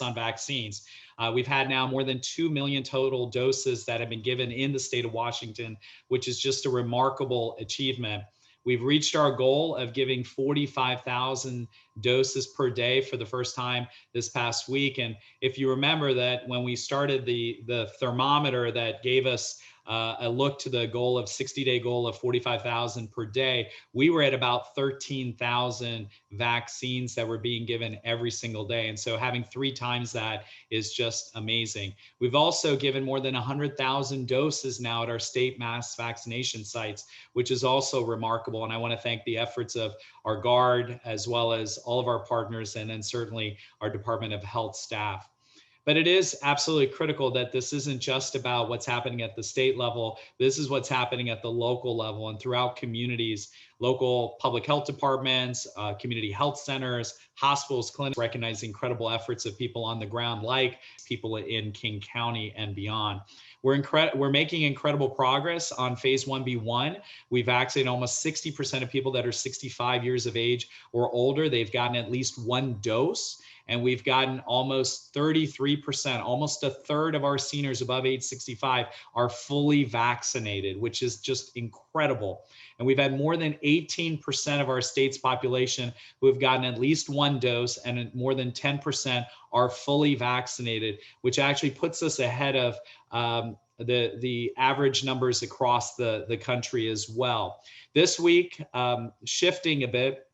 on vaccines. We've had now more than 2 million total doses that have been given in the state of Washington, which is just a remarkable achievement. We've reached our goal of giving 45,000 doses per day for the first time this past week. And if you remember that when we started the thermometer that gave us a look to the goal of 60-day goal of 45,000 per day, we were at about 13,000 vaccines that were being given every single day. And so having 3 times that is just amazing. We've also given more than 100,000 doses now at our state mass vaccination sites, which is also remarkable. And I want to thank the efforts of our Guard, as well as all of our partners, and then certainly our Department of Health staff. But it is absolutely critical that this isn't just about what's happening at the state level. This is what's happening at the local level and throughout communities, local public health departments, community health centers, hospitals, clinics, recognize the incredible efforts of people on the ground, like people in King County and beyond. We're making incredible progress on phase 1B1. We vaccinated almost 60% of people that are 65 years of age or older. They've gotten at least 1 dose. And we've gotten almost 33%, almost a third of our seniors above age 65 are fully vaccinated, which is just incredible. And we've had more than 18% of our state's population who have gotten at least 1 dose, and more than 10% are fully vaccinated, which actually puts us ahead of the average numbers across the country as well. This week, shifting a bit,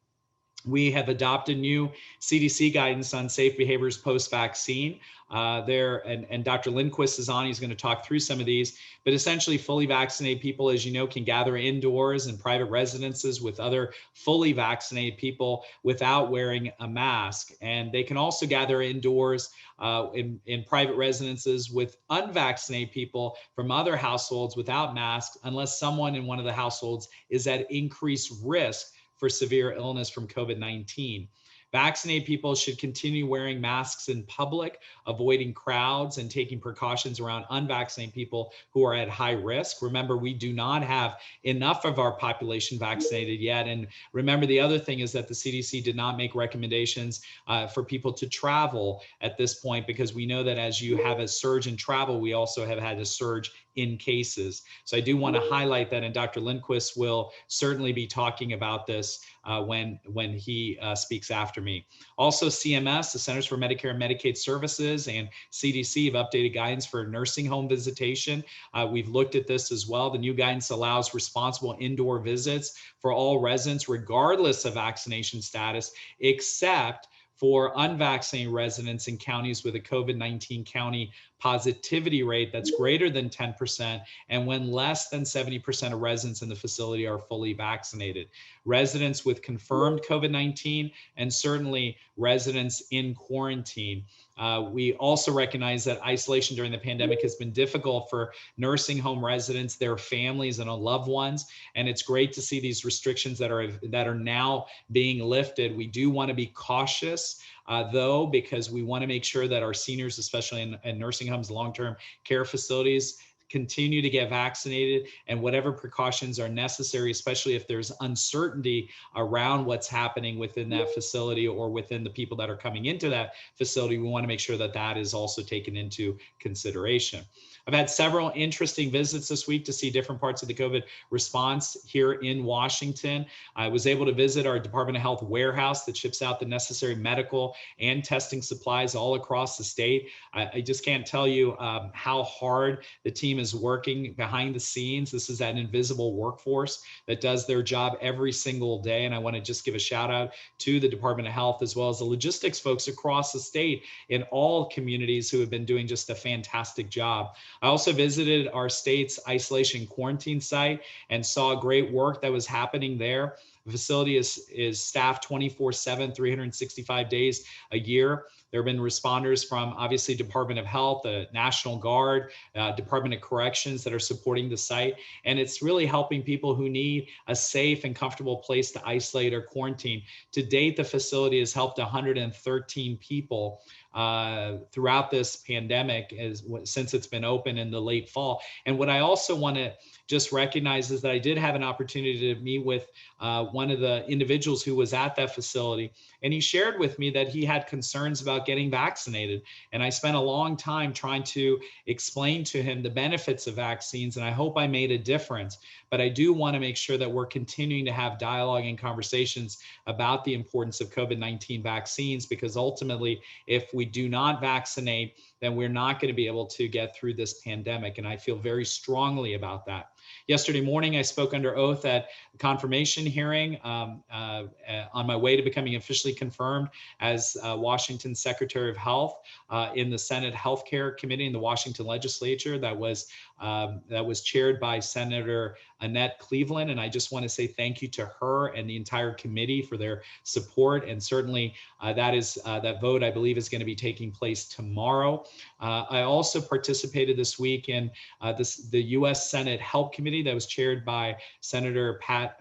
we have adopted new CDC guidance on safe behaviors post-vaccine. And Dr. Lindquist is on. He's going to talk through some of these. But essentially, fully vaccinated people, as you know, can gather indoors in private residences with other fully vaccinated people without wearing a mask. And they can also gather indoors in private residences with unvaccinated people from other households without masks, unless someone in one of the households is at increased risk for severe illness from COVID-19. Vaccinated people should continue wearing masks in public, avoiding crowds, and taking precautions around unvaccinated people who are at high risk. Remember, we do not have enough of our population vaccinated yet. And remember, the other thing is that the CDC did not make recommendations for people to travel at this point, because we know that as you have a surge in travel, we also have had a surge in cases. So I do want to highlight that, and Dr. Lindquist will certainly be talking about this when he speaks after me. Also, CMS, the Centers for Medicare and Medicaid Services, and CDC have updated guidance for nursing home visitation. We've looked at this as well. The new guidance allows responsible indoor visits for all residents, regardless of vaccination status, except for unvaccinated residents in counties with a COVID-19 county positivity rate that's greater than 10%, and when less than 70% of residents in the facility are fully vaccinated. Residents with confirmed COVID-19, and certainly residents in quarantine. We also recognize that isolation during the pandemic has been difficult for nursing home residents, their families, and loved ones. And it's great to see these restrictions that are now being lifted. We do want to be cautious, though, because we want to make sure that our seniors, especially in nursing homes, long-term care facilities, continue to get vaccinated, and whatever precautions are necessary, especially if there's uncertainty around what's happening within that facility or within the people that are coming into that facility, we want to make sure that that is also taken into consideration. I've had several interesting visits this week to see different parts of the COVID response here in Washington. I was able to visit our Department of Health warehouse that ships out the necessary medical and testing supplies all across the state. I just can't tell you how hard the team is working behind the scenes. This is that invisible workforce that does their job every single day. And I want to just give a shout out to the Department of Health, as well as the logistics folks across the state in all communities who have been doing just a fantastic job. I also visited our state's isolation quarantine site and saw great work that was happening there. The facility is staffed 24/7, 365 days a year. There have been responders from, obviously, Department of Health, the National Guard, Department of Corrections that are supporting the site. And it's really helping people who need a safe and comfortable place to isolate or quarantine. To date, the facility has helped 113 people throughout this pandemic since it's been open in the late fall. And what I also want to just recognize is that I did have an opportunity to meet with one of the individuals who was at that facility. And he shared with me that he had concerns about about getting vaccinated. And I spent a long time trying to explain to him the benefits of vaccines, and I hope I made a difference. But I do want to make sure that we're continuing to have dialogue and conversations about the importance of COVID-19 vaccines, because ultimately, if we do not vaccinate, then we're not going to be able to get through this pandemic. And I feel very strongly about that. Yesterday morning, I spoke under oath at a confirmation hearing on my way to becoming officially confirmed as Washington Secretary of Health in the Senate Healthcare Committee in the Washington Legislature that was chaired by Senator Annette Cleveland. And I just want to say thank you to her and the entire committee for their support. And certainly that vote, I believe, is going to be taking place tomorrow. I also participated this week in the U.S. Senate Help Committee that was chaired by Senator Pat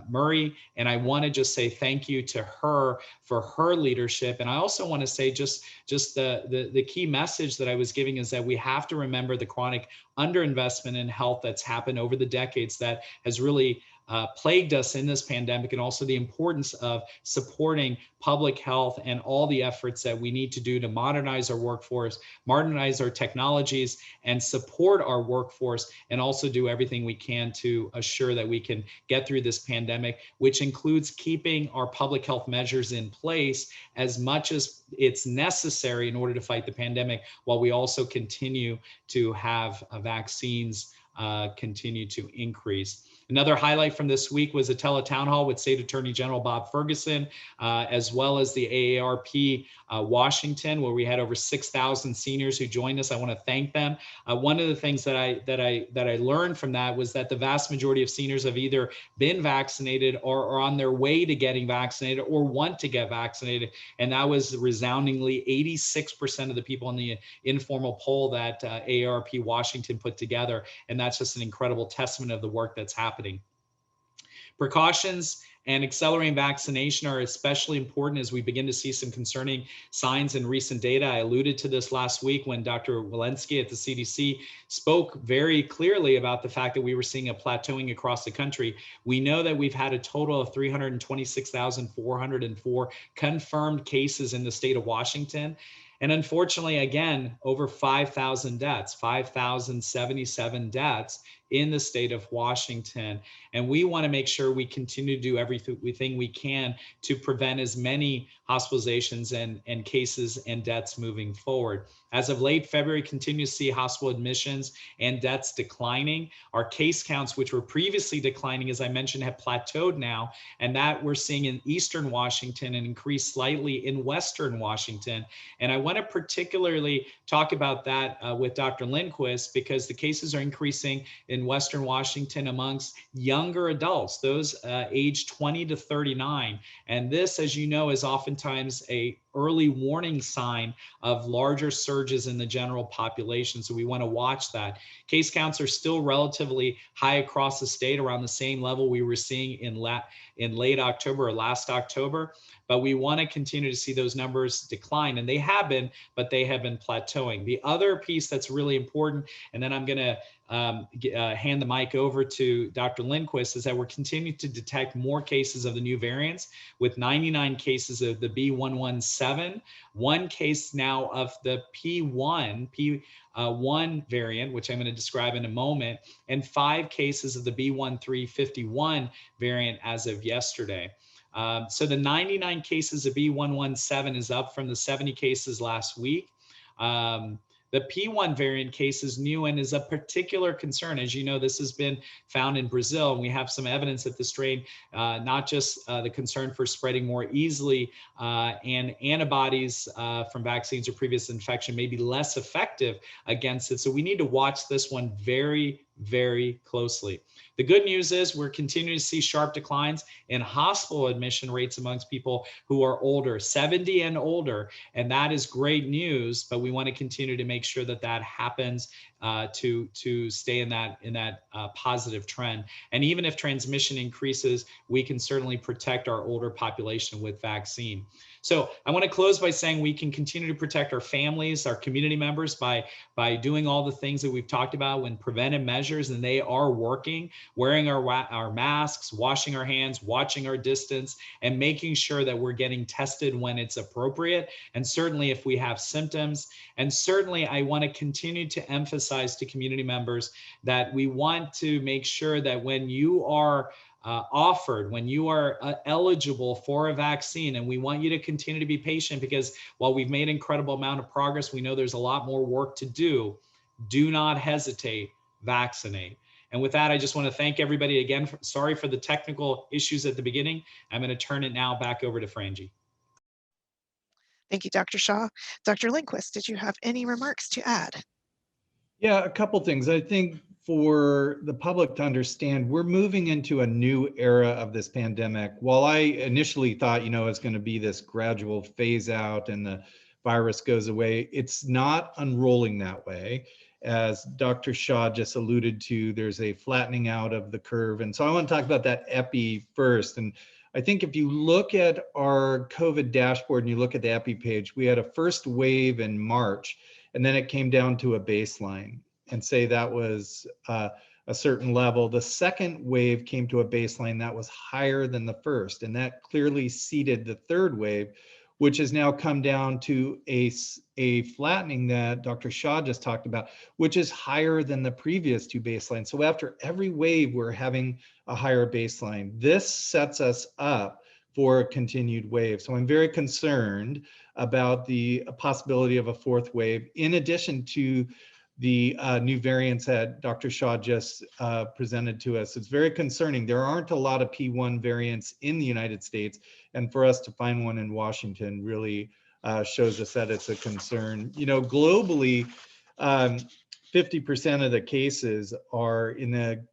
Murray. And I want to just say thank you to her for her leadership. And I also want to say just the key message that I was giving is that we have to remember the chronic underinvestment in health that's happened over the decades that has really plagued us in this pandemic, and also the importance of supporting public health and all the efforts that we need to do to modernize our workforce, modernize our technologies, and support our workforce, and also do everything we can to assure that we can get through this pandemic, which includes keeping our public health measures in place as much as it's necessary in order to fight the pandemic, while we also continue to have vaccines continue to increase. Another highlight from this week was a teletown hall with State Attorney General Bob Ferguson, as well as the AARP Washington, where we had over 6,000 seniors who joined us. I want to thank them. One of the things that I learned from that was that the vast majority of seniors have either been vaccinated or are on their way to getting vaccinated or want to get vaccinated. And that was resoundingly 86% of the people in the informal poll that AARP Washington put together. And that's just an incredible testament of the work that's happening. Precautions and accelerating vaccination are especially important as we begin to see some concerning signs in recent data. I alluded to this last week when Dr. Walensky at the CDC spoke very clearly about the fact that we were seeing a plateauing across the country. We know that we've had a total of 326,404 confirmed cases in the state of Washington. And unfortunately, again, over 5,000 deaths, 5,077 deaths in the state of Washington. And we want to make sure we continue to do everything we can to prevent as many hospitalizations and cases and deaths moving forward. As of late February, continue to see hospital admissions and deaths declining. Our case counts, which were previously declining, as I mentioned, have plateaued now, and that we're seeing in Eastern Washington and increased slightly in Western Washington. And I want to particularly talk about that with Dr. Lindquist, because the cases are increasing in Western Washington amongst younger adults, those aged 20 to 39. And this, as you know, is oftentimes a early warning sign of larger surges in the general population. So we want to watch that. Case counts are still relatively high across the state, around the same level we were seeing in late October or last October. But we want to continue to see those numbers decline, and they have been, but they have been plateauing. The other piece that's really important, and then I'm going to hand the mic over to Dr. Lindquist, is that we're continuing to detect more cases of the new variants, with 99 cases of the B117, one case now of the P1 variant, which I'm going to describe in a moment, and 5 cases of the B1351 variant as of yesterday. So the 99 cases of B117 is up from the 70 cases last week. The P1 variant case is new and is a particular concern. As you know, this has been found in Brazil, and we have some evidence that the strain, not just the concern for spreading more easily and antibodies from vaccines or previous infection may be less effective against it. So we need to watch this one very, very closely. The good news is we're continuing to see sharp declines in hospital admission rates amongst people who are older, 70 and older, and that is great news. But we want to continue to make sure that that happens to stay in that positive trend. And even if transmission increases, we can certainly protect our older population with vaccine. So I want to close by saying we can continue to protect our families, our community members by doing all the things that we've talked about when preventive measures, and they are working, wearing our masks, washing our hands, watching our distance, and making sure that we're getting tested when it's appropriate. And certainly if we have symptoms, and certainly I want to continue to emphasize to community members that we want to make sure that when you are when you are eligible for a vaccine, and we want you to continue to be patient, because while we've made incredible amount of progress, we know there's a lot more work to do. Do not hesitate, vaccinate. And with that, I just want to thank everybody again. Sorry for the technical issues at the beginning. I'm going to turn it now back over to Frangie. Thank you, Dr. Shaw. Dr. Lindquist, did you have any remarks to add? Yeah, a couple things. I think for the public to understand, we're moving into a new era of this pandemic. While I initially thought, it's going to be this gradual phase out and the virus goes away, it's not unrolling that way. As Dr. Shaw just alluded to, there's a flattening out of the curve. And so I want to talk about that epi first. And I think if you look at our COVID dashboard and you look at the epi page, we had a first wave in March, and then it came down to a baseline, and say that was a certain level. The second wave came to a baseline that was higher than the first, and that clearly seeded the third wave, which has now come down to a flattening that Dr. Shaw just talked about, which is higher than the previous two baselines. So after every wave, we're having a higher baseline. This sets us up for a continued wave. So I'm very concerned about the possibility of a fourth wave, in addition to the new variants that Dr. Shaw just presented to us. It's very concerning. There aren't a lot of P1 variants in the United States, and for us to find one in Washington really shows us that it's a concern. Globally, 50% of the cases are in the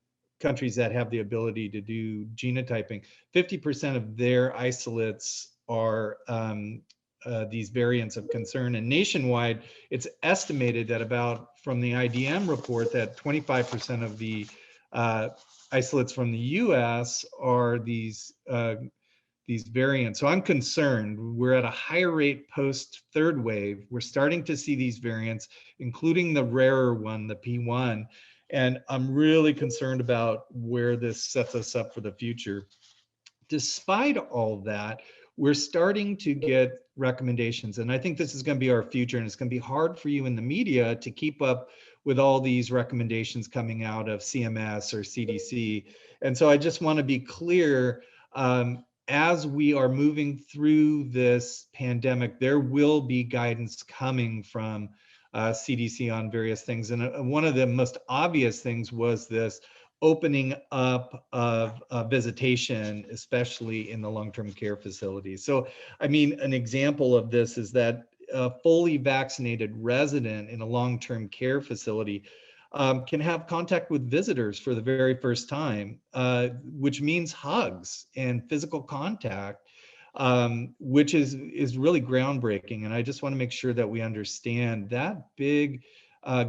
countries that have the ability to do genotyping. 50% of their isolates are these variants of concern, and nationwide it's estimated that from the IDM report that 25% of the isolates from the US are these variants. So I'm concerned. We're at a higher rate post third wave. We're starting to see these variants, including the rarer one, the P1, and I'm really concerned about where this sets us up for the future. Despite all that, we're starting to get recommendations, and I think this is going to be our future, and it's going to be hard for you in the media to keep up with all these recommendations coming out of CMS or CDC. And so I just want to be clear, as we are moving through this pandemic, there will be guidance coming from CDC on various things. And one of the most obvious things was this opening up of visitation, especially in the long-term care facilities. So, an example of this is that a fully vaccinated resident in a long-term care facility can have contact with visitors for the very first time, which means hugs and physical contact, which is really groundbreaking. And I just want to make sure that we understand that big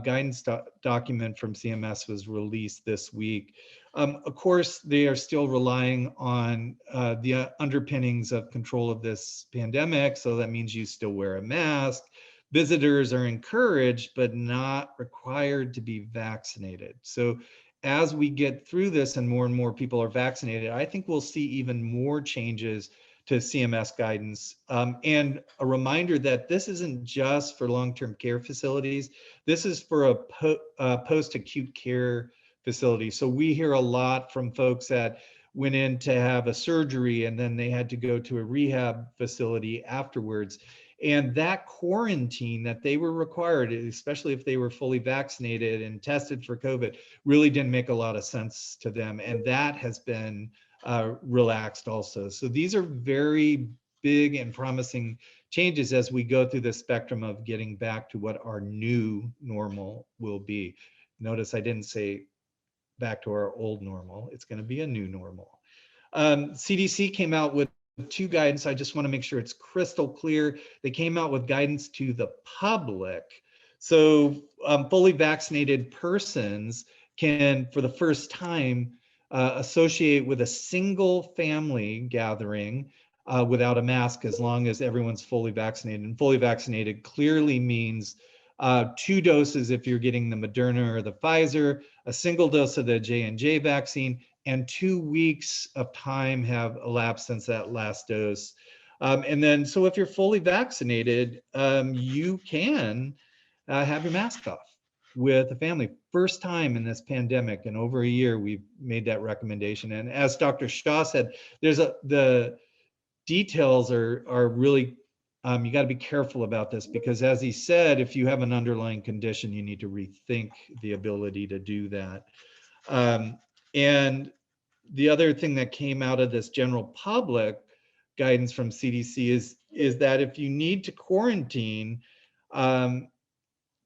guidance document from CMS was released this week. Of course, they are still relying on the underpinnings of control of this pandemic. So that means you still wear a mask. Visitors are encouraged, but not required to be vaccinated. So as we get through this and more people are vaccinated, I think we'll see even more changes to CMS guidance. And a reminder that this isn't just for long-term care facilities. This is for a post-acute care facility. So we hear a lot from folks that went in to have a surgery and then they had to go to a rehab facility afterwards. And that quarantine that they were required, especially if they were fully vaccinated and tested for COVID, really didn't make a lot of sense to them. And that has been relaxed also. So these are very big and promising changes as we go through the spectrum of getting back to what our new normal will be. Notice I didn't say back to our old normal. It's going to be a new normal. CDC came out with two guidance. I just want to make sure it's crystal clear. They came out with guidance to the public. So fully vaccinated persons can, for the first time, associate with a single family gathering without a mask as long as everyone's fully vaccinated. And fully vaccinated clearly means 2 doses if you're getting the Moderna or the Pfizer, a single dose of the J&J vaccine, and 2 weeks of time have elapsed since that last dose. And then, so if you're fully vaccinated, you can have your mask off with a family. First time in this pandemic in over a year, we've made that recommendation. And as Dr. Shaw said, the details are really, you got to be careful about this, because as he said, if you have an underlying condition, you need to rethink the ability to do that. And the other thing that came out of this general public guidance from CDC is that if you need to quarantine,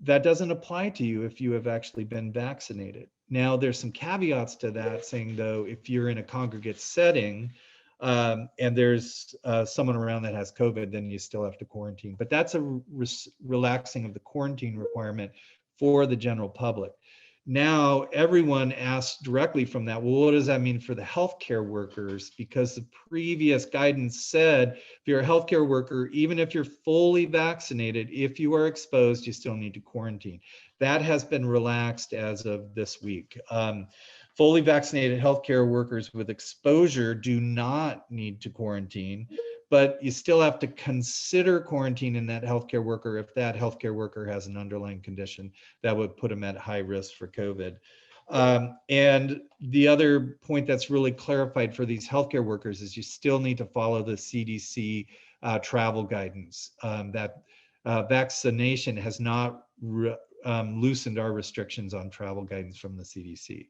that doesn't apply to you if you have actually been vaccinated. Now, there's some caveats to that, saying, though, if you're in a congregate setting and there's someone around that has COVID, then you still have to quarantine. But that's a relaxing of the quarantine requirement for the general public. Now, everyone asks directly from that, well, what does that mean for the healthcare workers? Because the previous guidance said, if you're a healthcare worker, even if you're fully vaccinated, if you are exposed, you still need to quarantine. That has been relaxed as of this week. Fully vaccinated healthcare workers with exposure do not need to quarantine, but you still have to consider quarantining that healthcare worker if that healthcare worker has an underlying condition that would put them at high risk for COVID. And the other point that's really clarified for these healthcare workers is you still need to follow the CDC travel guidance. That vaccination has not loosened our restrictions on travel guidance from the CDC.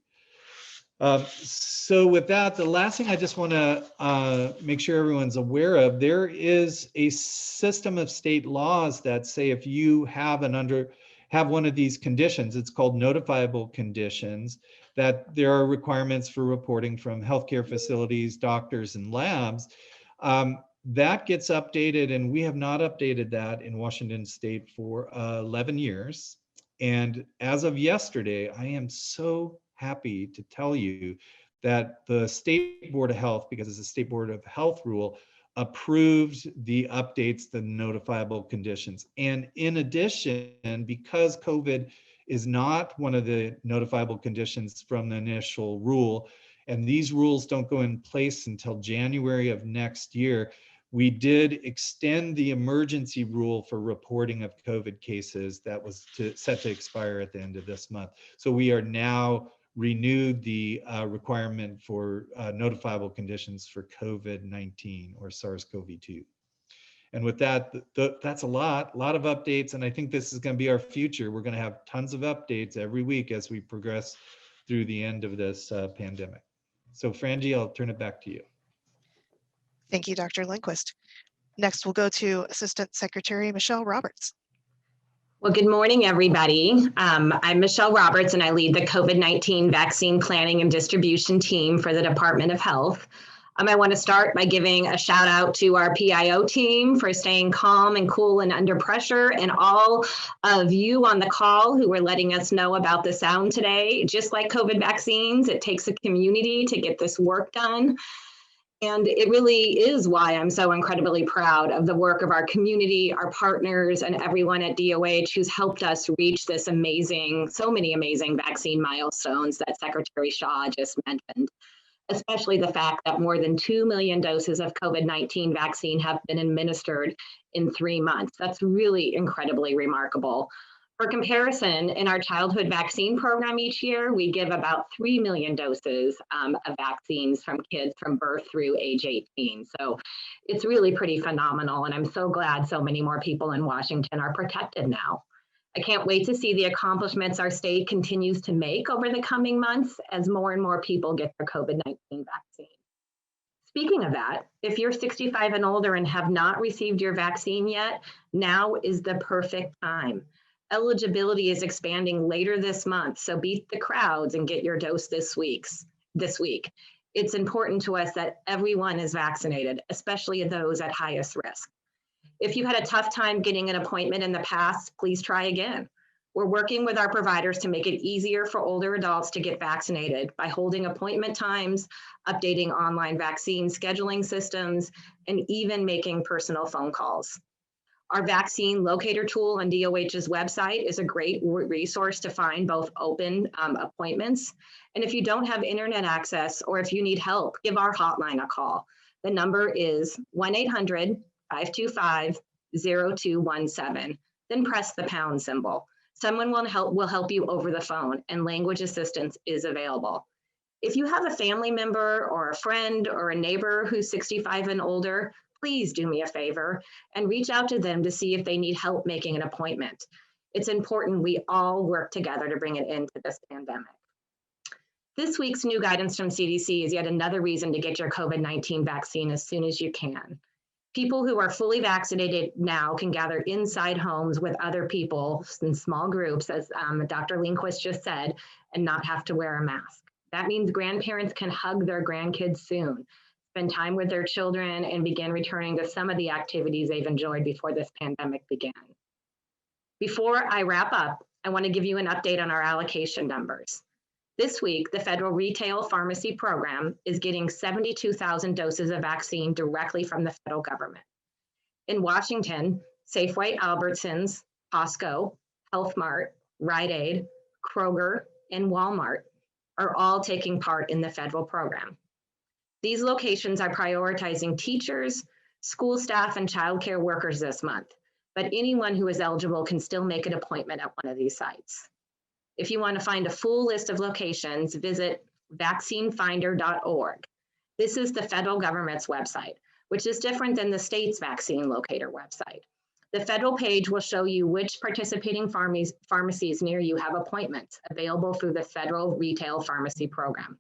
So with that, the last thing I just want to make sure everyone's aware of, there is a system of state laws that say if you have one of these conditions, it's called notifiable conditions, that there are requirements for reporting from healthcare facilities, doctors, and labs. That gets updated, and we have not updated that in Washington State for 11 years. And as of yesterday, I am so happy to tell you that the State Board of Health, because it's a State Board of Health rule, approved the updates, the notifiable conditions. And in addition, because COVID is not one of the notifiable conditions from the initial rule, and these rules don't go in place until January of next year, we did extend the emergency rule for reporting of COVID cases that was set to expire at the end of this month. So we are now renewed the requirement for notifiable conditions for COVID-19 or SARS-CoV-2. And with that, that's a lot of updates. And I think this is going to be our future. We're going to have tons of updates every week as we progress through the end of this pandemic. So Frangie, I'll turn it back to you. Thank you, Dr. Lindquist. Next, we'll go to Assistant Secretary Michelle Roberts. Well, good morning, everybody. I'm Michelle Roberts, and I lead the COVID-19 vaccine planning and distribution team for the Department of Health. I want to start by giving a shout out to our PIO team for staying calm and cool and under pressure, and all of you on the call who are letting us know about the sound today. Just like COVID vaccines, it takes a community to get this work done. And it really is why I'm so incredibly proud of the work of our community, our partners, and everyone at DOH who's helped us reach this amazing, so many amazing vaccine milestones that Secretary Shaw just mentioned, especially the fact that more than 2 million doses of COVID-19 vaccine have been administered in 3 months. That's really incredibly remarkable. For comparison, in our childhood vaccine program each year, we give about 3 million doses of vaccines from kids from birth through age 18. So it's really pretty phenomenal. And I'm so glad so many more people in Washington are protected now. I can't wait to see the accomplishments our state continues to make over the coming months as more and more people get their COVID-19 vaccine. Speaking of that, if you're 65 and older and have not received your vaccine yet, now is the perfect time. Eligibility is expanding later this month, so beat the crowds and get your dose this week. It's important to us that everyone is vaccinated, especially those at highest risk. If you had a tough time getting an appointment in the past, please try again. We're working with our providers to make it easier for older adults to get vaccinated by holding appointment times, updating online vaccine scheduling systems, and even making personal phone calls. Our vaccine locator tool on DOH's website is a great resource to find both open appointments. And if you don't have internet access or if you need help, give our hotline a call. The number is 1-800-525-0217. Then press the pound symbol. Someone will help you over the phone, and language assistance is available. If you have a family member or a friend or a neighbor who's 65 and older, please do me a favor and reach out to them to see if they need help making an appointment. It's important we all work together to bring an end to this pandemic. This week's new guidance from CDC is yet another reason to get your COVID-19 vaccine as soon as you can. People who are fully vaccinated now can gather inside homes with other people in small groups, as Dr. Lindquist just said, and not have to wear a mask. That means grandparents can hug their grandkids soon, spend time with their children, and begin returning to some of the activities they've enjoyed before this pandemic began. Before I wrap up, I want to give you an update on our allocation numbers. This week, the Federal Retail Pharmacy Program is getting 72,000 doses of vaccine directly from the federal government. In Washington, Safeway, Albertsons, Costco, Health Mart, Rite Aid, Kroger, and Walmart are all taking part in the federal program. These locations are prioritizing teachers, school staff, and childcare workers this month, but anyone who is eligible can still make an appointment at one of these sites. If you want to find a full list of locations, visit vaccinefinder.org. This is the federal government's website, which is different than the state's vaccine locator website. The federal page will show you which participating pharmacies near you have appointments available through the Federal Retail Pharmacy Program.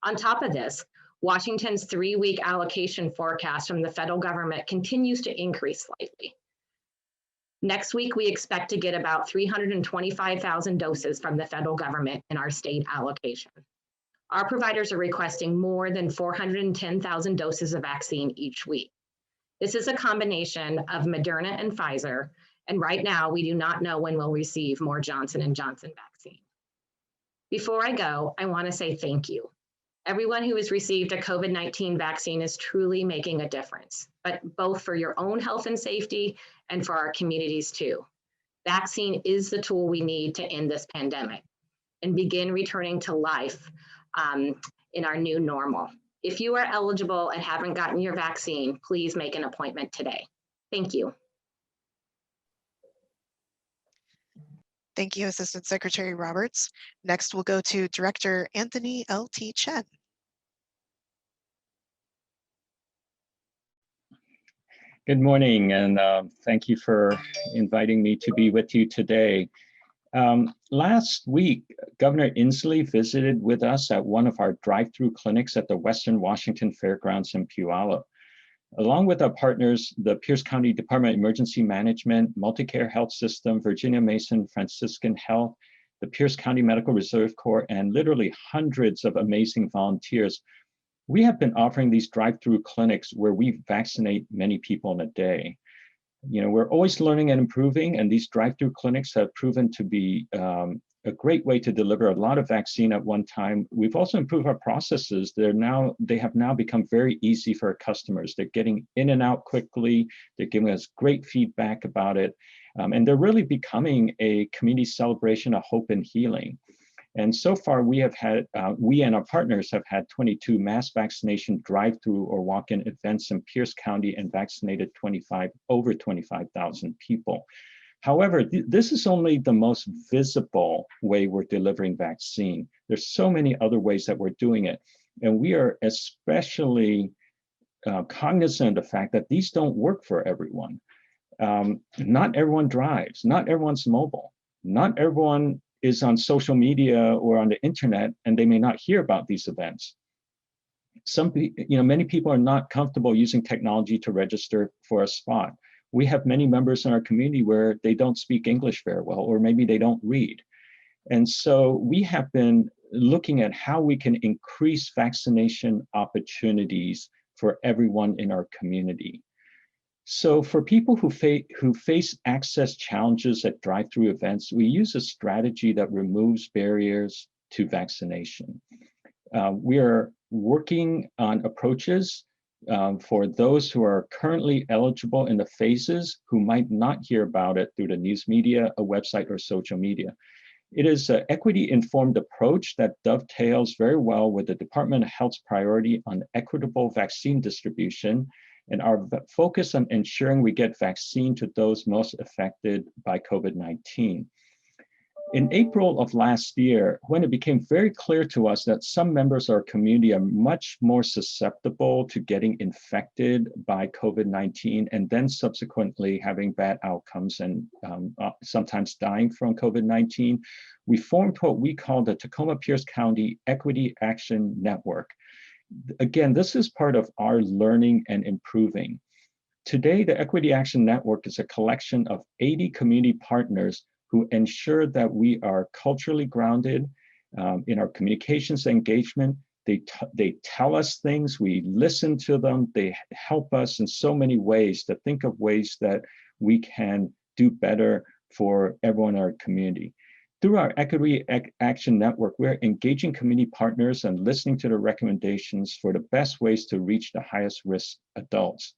On top of this, Washington's 3-week allocation forecast from the federal government continues to increase slightly. Next week, we expect to get about 325,000 doses from the federal government in our state allocation. Our providers are requesting more than 410,000 doses of vaccine each week. This is a combination of Moderna and Pfizer, and right now we do not know when we'll receive more Johnson & Johnson vaccine. Before I go, I want to say thank you. Everyone who has received a COVID-19 vaccine is truly making a difference, but both for your own health and safety and for our communities too. Vaccine is the tool we need to end this pandemic and begin returning to life in our new normal. If you are eligible and haven't gotten your vaccine, please make an appointment today. Thank you. Thank you, Assistant Secretary Roberts. Next, we'll go to Director Anthony L Tchen. Good morning, and thank you for inviting me to be with you today. Last week, Governor Inslee visited with us at one of our drive-through clinics at the Western Washington Fairgrounds in Puyallup. Along with our partners, the Pierce County Department of Emergency Management, Multicare Health System, Virginia Mason Franciscan Health, the Pierce County Medical Reserve Corps, and literally hundreds of amazing volunteers, we have been offering these drive-through clinics where we vaccinate many people in a day. You know, we're always learning and improving, and these drive-through clinics have proven to be a great way to deliver a lot of vaccine at one time. We've also improved our processes. They have now become very easy for our customers. They're getting in and out quickly. They're giving us great feedback about it. And they're really becoming a community celebration of hope and healing. And so far, we and our partners have had 22 mass vaccination drive-through or walk-in events in Pierce County and vaccinated over 25,000 people. However, this is only the most visible way we're delivering vaccine. There's so many other ways that we're doing it. And we are especially cognizant of the fact that these don't work for everyone. Not everyone drives, not everyone's mobile, not everyone is on social media or on the internet, and they may not hear about these events. Many people are not comfortable using technology to register for a spot. We have many members in our community where they don't speak English very well, or maybe they don't read. And so we have been looking at how we can increase vaccination opportunities for everyone in our community. So for people who face access challenges at drive-through events, we use a strategy that removes barriers to vaccination. We are working on approaches for those who are currently eligible in the phases who might not hear about it through the news media, a website, or social media. It is an equity-informed approach that dovetails very well with the Department of Health's priority on equitable vaccine distribution and our focus on ensuring we get vaccine to those most affected by COVID-19. In April of last year, when it became very clear to us that some members of our community are much more susceptible to getting infected by COVID-19 and then subsequently having bad outcomes and sometimes dying from COVID-19, we formed what we call the Tacoma-Pierce County Equity Action Network. Again, this is part of our learning and improving. Today, the Equity Action Network is a collection of 80 community partners who ensure that we are culturally grounded in our communications engagement. They tell us things, we listen to them, they help us in so many ways to think of ways that we can do better for everyone in our community. Through our Equity Action Network, we're engaging community partners and listening to the recommendations for the best ways to reach the highest risk adults.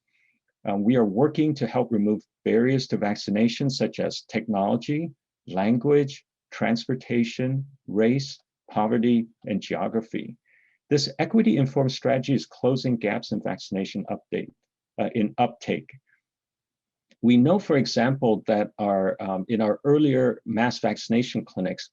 We are working to help remove barriers to vaccination, such as technology, language, transportation, race, poverty, and geography. This equity-informed strategy is closing gaps in vaccination uptake. We know, for example, that in our earlier mass vaccination clinics,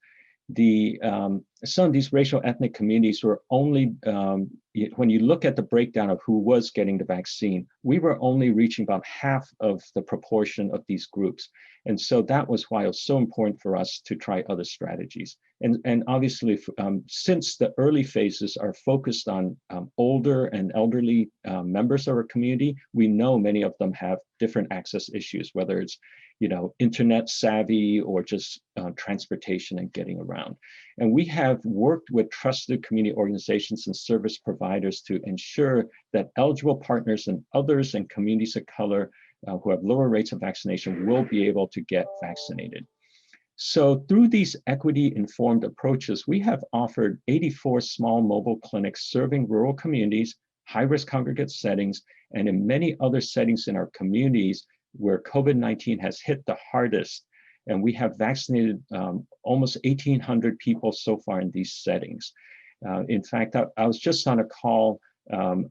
some of these racial ethnic communities were only, when you look at the breakdown of who was getting the vaccine, we were only reaching about half of the proportion of these groups. And so that was why it was so important for us to try other strategies. And obviously, since the early phases are focused on older and elderly members of our community, we know many of them have different access issues, whether it's internet savvy or just transportation and getting around. And we have worked with trusted community organizations and service providers to ensure that eligible partners and others in communities of color who have lower rates of vaccination will be able to get vaccinated. So through these equity-informed approaches, we have offered 84 small mobile clinics serving rural communities, high-risk congregate settings, and in many other settings in our communities where COVID-19 has hit the hardest. And we have vaccinated almost 1,800 people so far in these settings. In fact, I was just on a call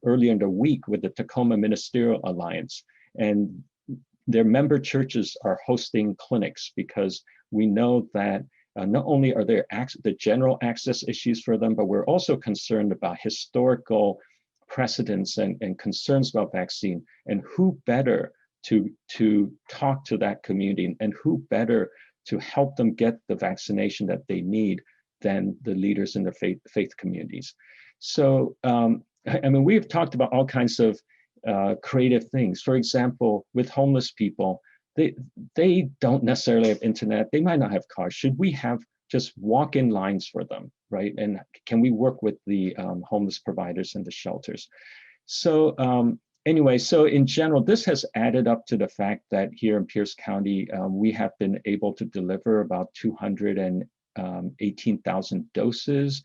earlier in the week with the Tacoma Ministerial Alliance, and their member churches are hosting clinics because we know that not only are there the general access issues for them, but we're also concerned about historical precedents and concerns about vaccine, and who better to talk to that community, and who better to help them get the vaccination that they need than the leaders in the faith communities. So, I mean, we've talked about all kinds of creative things. For example, with homeless people, they don't necessarily have internet, they might not have cars. Should we have just walk-in lines for them, right? And can we work with the homeless providers and the shelters? So anyway, so in general, this has added up to the fact that here in Pierce County, we have been able to deliver about 218,000 doses.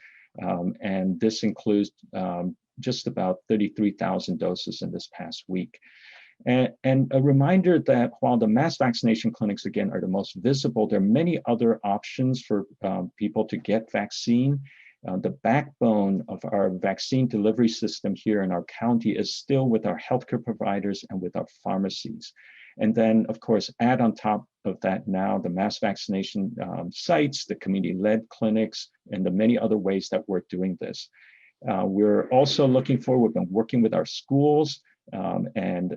And this includes just about 33,000 doses in this past week. And a reminder that while the mass vaccination clinics, again, are the most visible, there are many other options for people to get vaccine. The backbone of our vaccine delivery system here in our county is still with our healthcare providers and with our pharmacies. And then, of course, add on top of that now the mass vaccination sites, the community-led clinics, and the many other ways that we're doing this. We're also looking forward, we've been working with our schools and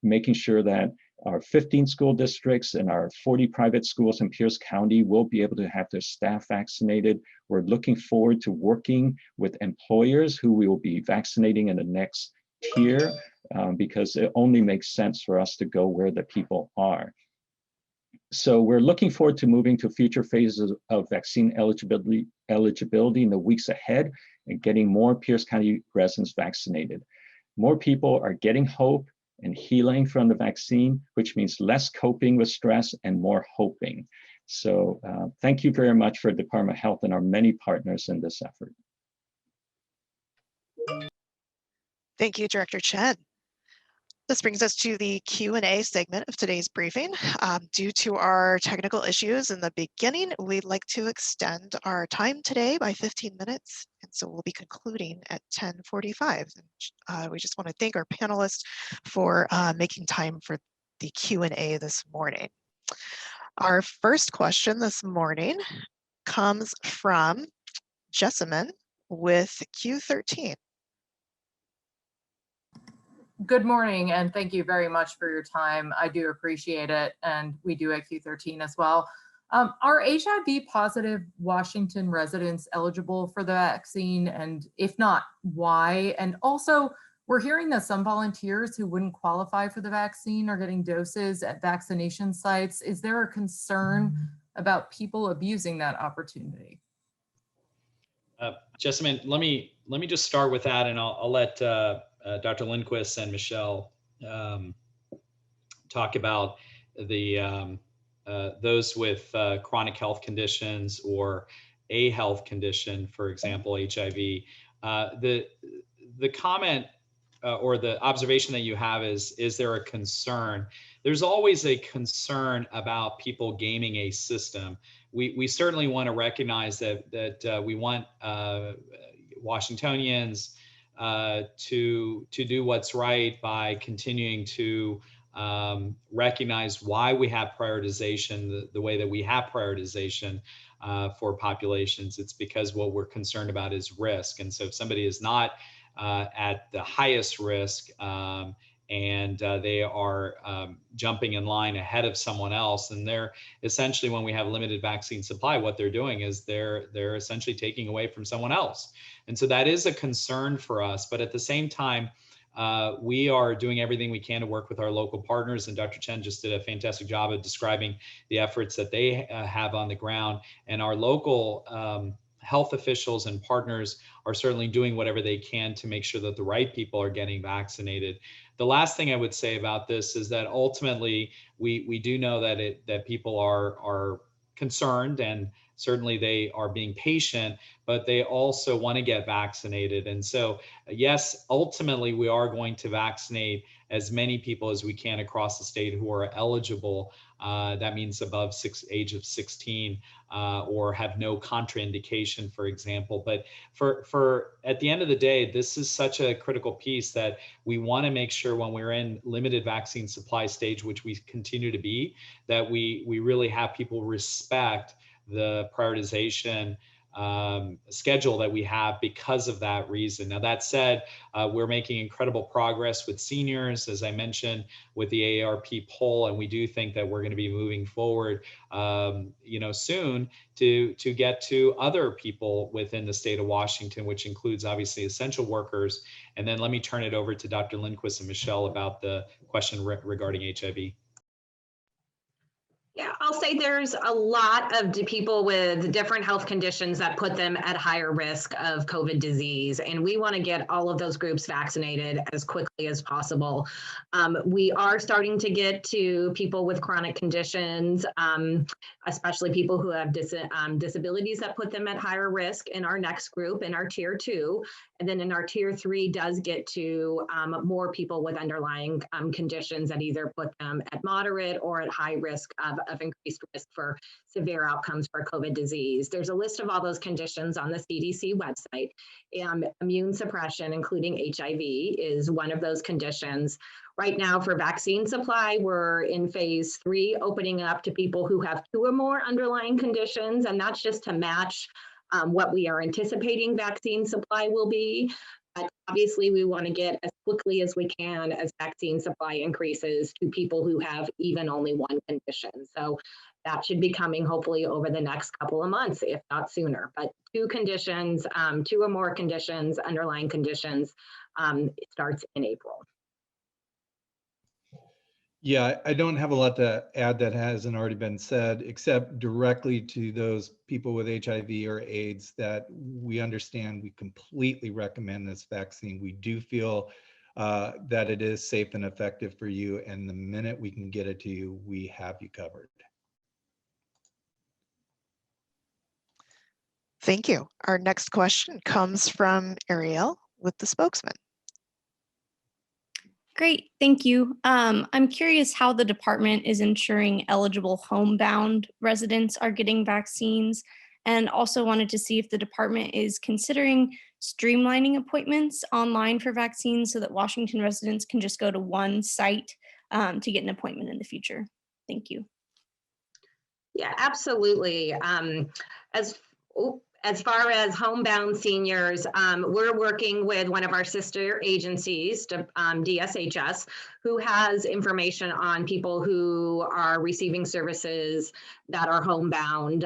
making sure that our 15 school districts and our 40 private schools in Pierce County will be able to have their staff vaccinated. We're looking forward to working with employers who we will be vaccinating in the next tier because it only makes sense for us to go where the people are. So we're looking forward to moving to future phases of vaccine eligibility in the weeks ahead and getting more Pierce County residents vaccinated. More people are getting hope and healing from the vaccine, which means less coping with stress and more hoping. So thank you very much for Department of Health and our many partners in this effort. Thank you, Director Chen. This brings us to the Q&A segment of today's briefing. Due to our technical issues in the beginning, we'd like to extend our time today by 15 minutes. And so we'll be concluding at 10:45. We just want to thank our panelists for making time for the Q&A this morning. Our first question this morning comes from Jessamine with Q13. Good morning, and thank you very much for your time. I do appreciate it, and we do at Q13 as well. Are HIV positive Washington residents eligible for the vaccine? And if not, why? And also, we're hearing that some volunteers who wouldn't qualify for the vaccine are getting doses at vaccination sites. Is there a concern about people abusing that opportunity? Jessamine, let me just start with that, and I'll let Dr. Lindquist and Michelle talk about the those with chronic health conditions or a health condition, for example, HIV. The comment or the observation that you have is there a concern? There's always a concern about people gaming a system. We certainly want to recognize that we want Washingtonians to do what's right by continuing to recognize why we have prioritization the way that we have prioritization for populations. It's because what we're concerned about is risk. And so if somebody is not at the highest risk and they are jumping in line ahead of someone else, and they're essentially, when we have limited vaccine supply, what they're doing is they're essentially taking away from someone else. And so that is a concern for us. But at the same time, we are doing everything we can to work with our local partners, and Dr. Chen just did a fantastic job of describing the efforts that they have on the ground. And our local health officials and partners are certainly doing whatever they can to make sure that the right people are getting vaccinated. The last thing I would say about this is that ultimately we do know that people are concerned, and certainly they are being patient, but they also want to get vaccinated. And so, yes, ultimately we are going to vaccinate as many people as we can across the state who are eligible. That means above age of 16 or have no contraindication, for example. But for at the end of the day, this is such a critical piece that we want to make sure when we're in limited vaccine supply stage, which we continue to be, that we really have people respect the prioritization schedule that we have because of that reason. Now, that said, we're making incredible progress with seniors, as I mentioned, with the AARP poll, and we do think that we're going to be moving forward, soon to get to other people within the state of Washington, which includes obviously essential workers. And then let me turn it over to Dr. Lindquist and Michelle about the question regarding HIV. Yeah, I'll say there's a lot of people with different health conditions that put them at higher risk of COVID disease, and we want to get all of those groups vaccinated as quickly as possible. We are starting to get to people with chronic conditions, especially people who have disabilities that put them at higher risk in our next group, in our tier 2. And then in our tier 3 does get to more people with underlying conditions that either put them at moderate or at high risk of increased risk for severe outcomes for COVID disease. There's a list of all those conditions on the CDC website. Immune suppression, including HIV, is one of those conditions. Right now for vaccine supply, we're in phase 3, opening up to people who have 2 or more underlying conditions, and that's just to match what we are anticipating vaccine supply will be. But obviously, we want to get as quickly as we can as vaccine supply increases to people who have even only 1 condition. So that should be coming hopefully over the next couple of months, if not sooner. But 2 conditions, 2 or more conditions, underlying conditions, it starts in April. Yeah, I don't have a lot to add that hasn't already been said, except directly to those people with HIV or AIDS that we understand. We completely recommend this vaccine. We do feel that it is safe and effective for you. And the minute we can get it to you, we have you covered. Thank you. Our next question comes from Ariel with the spokesman. Great, thank you. I'm curious how the department is ensuring eligible homebound residents are getting vaccines, and also wanted to see if the department is considering streamlining appointments online for vaccines so that Washington residents can just go to one site to get an appointment in the future. Thank you. Yeah, absolutely. As far as homebound seniors, we're working with one of our sister agencies, DSHS, who has information on people who are receiving services that are homebound.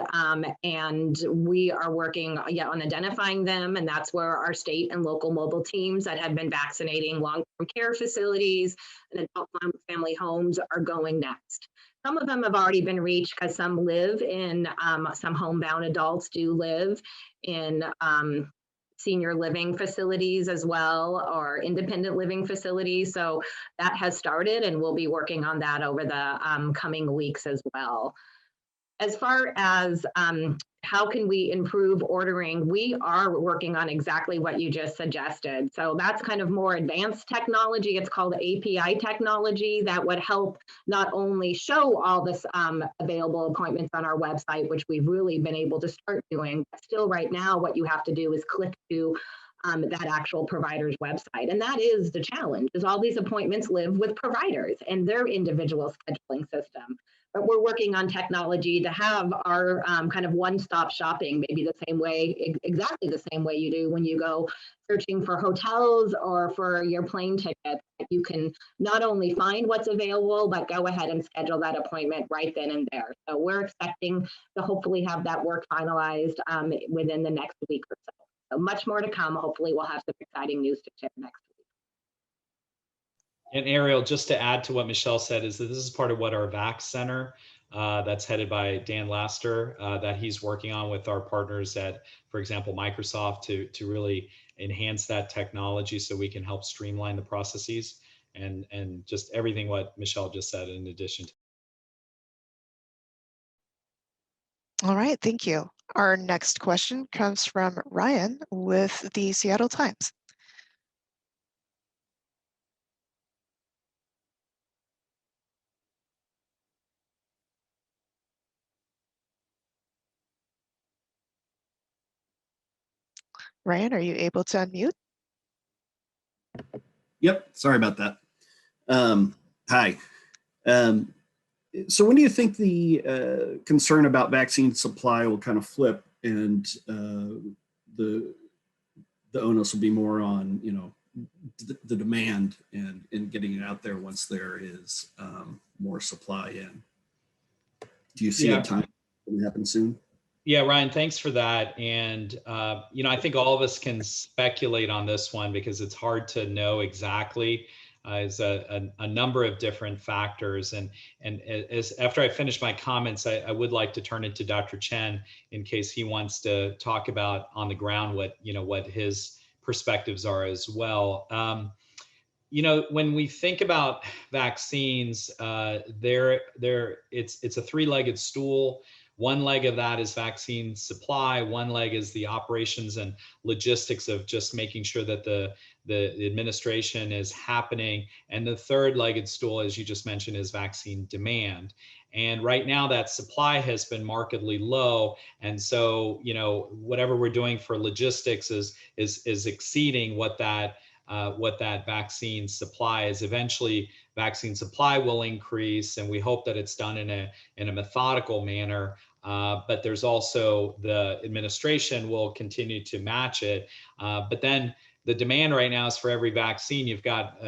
And we are working on identifying them. And that's where our state and local mobile teams that have been vaccinating long-term care facilities and adult family homes are going next. Some of them have already been reached because some live in, some homebound adults do live in senior living facilities as well, or independent living facilities. So that has started, and we'll be working on that over the coming weeks as well. As far as how can we improve ordering, we are working on exactly what you just suggested. So that's kind of more advanced technology. It's called API technology that would help not only show all this available appointments on our website, which we've really been able to start doing, but still right now what you have to do is click to that actual provider's website. And that is the challenge, is all these appointments live with providers and their individual scheduling system. But we're working on technology to have our kind of one-stop shopping, maybe the same way, exactly the same way you do when you go searching for hotels or for your plane ticket. You can not only find what's available, but go ahead and schedule that appointment right then and there. So we're expecting to hopefully have that work finalized within the next week or so. So much more to come. Hopefully we'll have some exciting news to share next week. And Ariel, just to add to what Michelle said, is that this is part of what our VAC Center that's headed by Dan Laster that he's working on with our partners at, for example, Microsoft to really enhance that technology so we can help streamline the processes and just everything what Michelle just said in addition to. All right, thank you. Our next question comes from Ryan with the Seattle Times. Ryan, are you able to unmute? Yep, sorry about that. Hi. So when do you think the concern about vaccine supply will kind of flip and the onus will be more on, you know, the demand and getting it out there once there is more supply in? Do you see a time that happen soon? Yeah, Ryan, thanks for that. And, you know, I think all of us can speculate on this one because it's hard to know exactly. There's a number of different factors. And as after I finish my comments, I would like to turn it to Dr. Tchen in case he wants to talk about on the ground what his perspectives are as well. You know, when we think about vaccines, it's a three-legged stool. One leg of that is vaccine supply. One leg is the operations and logistics of just making sure that the administration is happening. And the third-legged stool, as you just mentioned, is vaccine demand. And right now that supply has been markedly low. And so, you know, whatever we're doing for logistics is exceeding what that vaccine supply is. Eventually vaccine supply will increase, and we hope that it's done in a methodical manner. But there's also the administration will continue to match it. But then the demand right now is for every vaccine. You've got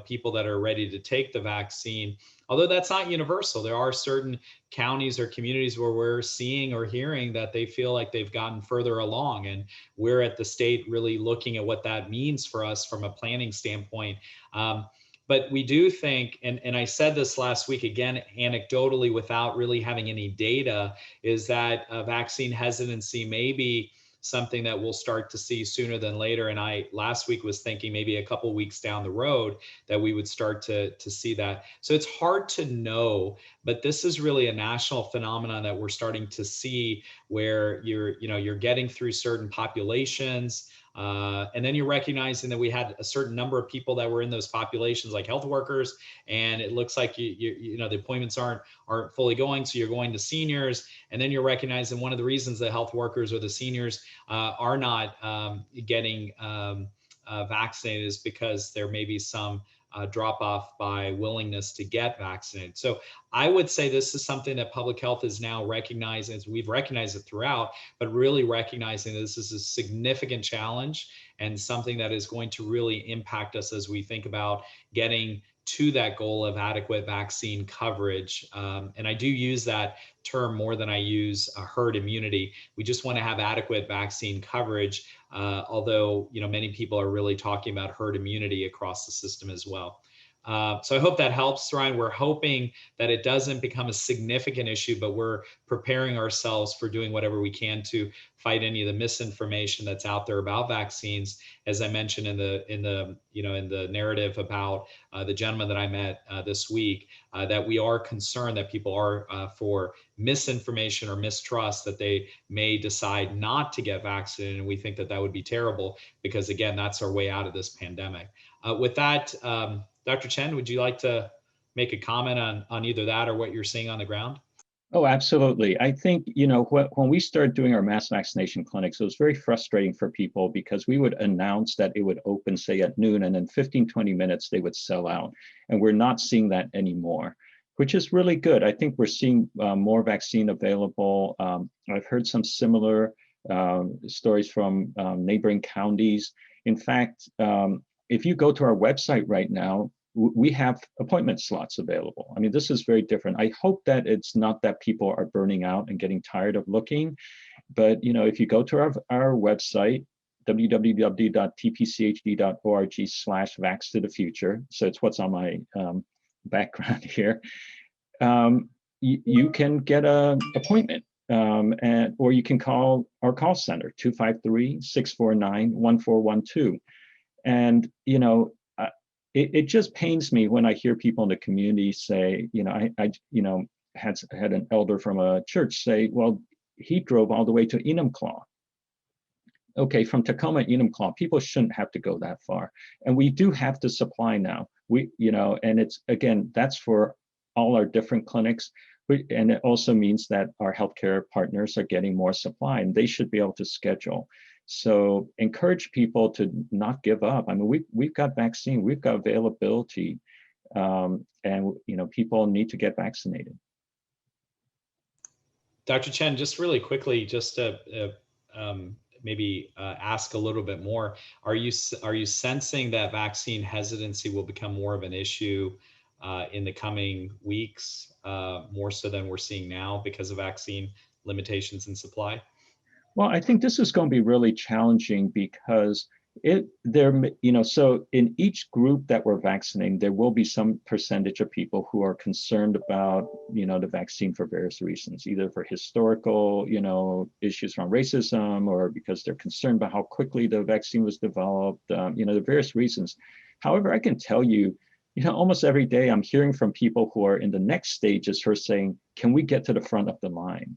people that are ready to take the vaccine, although that's not universal. There are certain counties or communities where we're seeing or hearing that they feel like they've gotten further along, and we're at the state really looking at what that means for us from a planning standpoint. But we do think, and I said this last week, again, anecdotally, without really having any data, is that vaccine hesitancy may be something that we'll start to see sooner than later. And I last week was thinking maybe a couple weeks down the road that we would start to see that. So it's hard to know, but this is really a national phenomenon that we're starting to see, where you're getting through certain populations. And then you're recognizing that we had a certain number of people that were in those populations, like health workers, and it looks like the appointments aren't fully going, so you're going to seniors, and then you're recognizing one of the reasons the health workers or the seniors are not getting vaccinated is because there may be some drop off by willingness to get vaccinated. So I would say this is something that public health is now recognizing, as we've recognized it throughout, but really recognizing that this is a significant challenge and something that is going to really impact us as we think about getting to that goal of adequate vaccine coverage. And I do use that term more than I use herd immunity. We just want to have adequate vaccine coverage, although many people are really talking about herd immunity across the system as well. So I hope that helps, Ryan. We're hoping that it doesn't become a significant issue, but we're preparing ourselves for doing whatever we can to fight any of the misinformation that's out there about vaccines. As I mentioned in the narrative about the gentleman that I met this week, that we are concerned that people are for misinformation or mistrust, that they may decide not to get vaccinated, and we think that would be terrible, because again, that's our way out of this pandemic. With that, Dr. Tchen, would you like to make a comment on either that or what you're seeing on the ground? Oh, absolutely. I think, when we started doing our mass vaccination clinics, it was very frustrating for people, because we would announce that it would open, say, at noon, and in 15, 20 minutes, they would sell out. And we're not seeing that anymore, which is really good. I think we're seeing more vaccine available. I've heard some similar stories from neighboring counties. In fact, if you go to our website right now, we have appointment slots available. I mean, this is very different. I hope that it's not that people are burning out and getting tired of looking, but if you go to our website, www.tpchd.org/vax to the future, so it's what's on my background here, you can get an appointment, or you can call our call center, 253-649-1412. And, it just pains me when I hear people in the community say, I had an elder from a church say, well, he drove all the way to Enumclaw. Okay, from Tacoma, Enumclaw, people shouldn't have to go that far. And we do have the supply now. And it's, again, that's for all our different clinics. And it also means that our healthcare partners are getting more supply, and they should be able to schedule. So encourage people to not give up. I mean, we've got vaccine, we've got availability, and people need to get vaccinated. Dr. Tchen, just really quickly, just to maybe ask a little bit more, are you sensing that vaccine hesitancy will become more of an issue in the coming weeks, more so than we're seeing now because of vaccine limitations and supply? Well, I think this is going to be really challenging, because so in each group that we're vaccinating, there will be some percentage of people who are concerned about, the vaccine for various reasons, either for historical, issues from racism, or because they're concerned about how quickly the vaccine was developed, there are various reasons. However, I can tell you, almost every day I'm hearing from people who are in the next stages who are saying, can we get to the front of the line?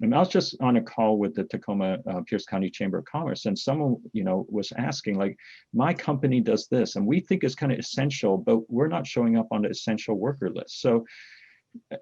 And I was just on a call with the Tacoma Pierce County Chamber of Commerce, and someone, was asking, like, my company does this, and we think it's kind of essential, but we're not showing up on the essential worker list. So,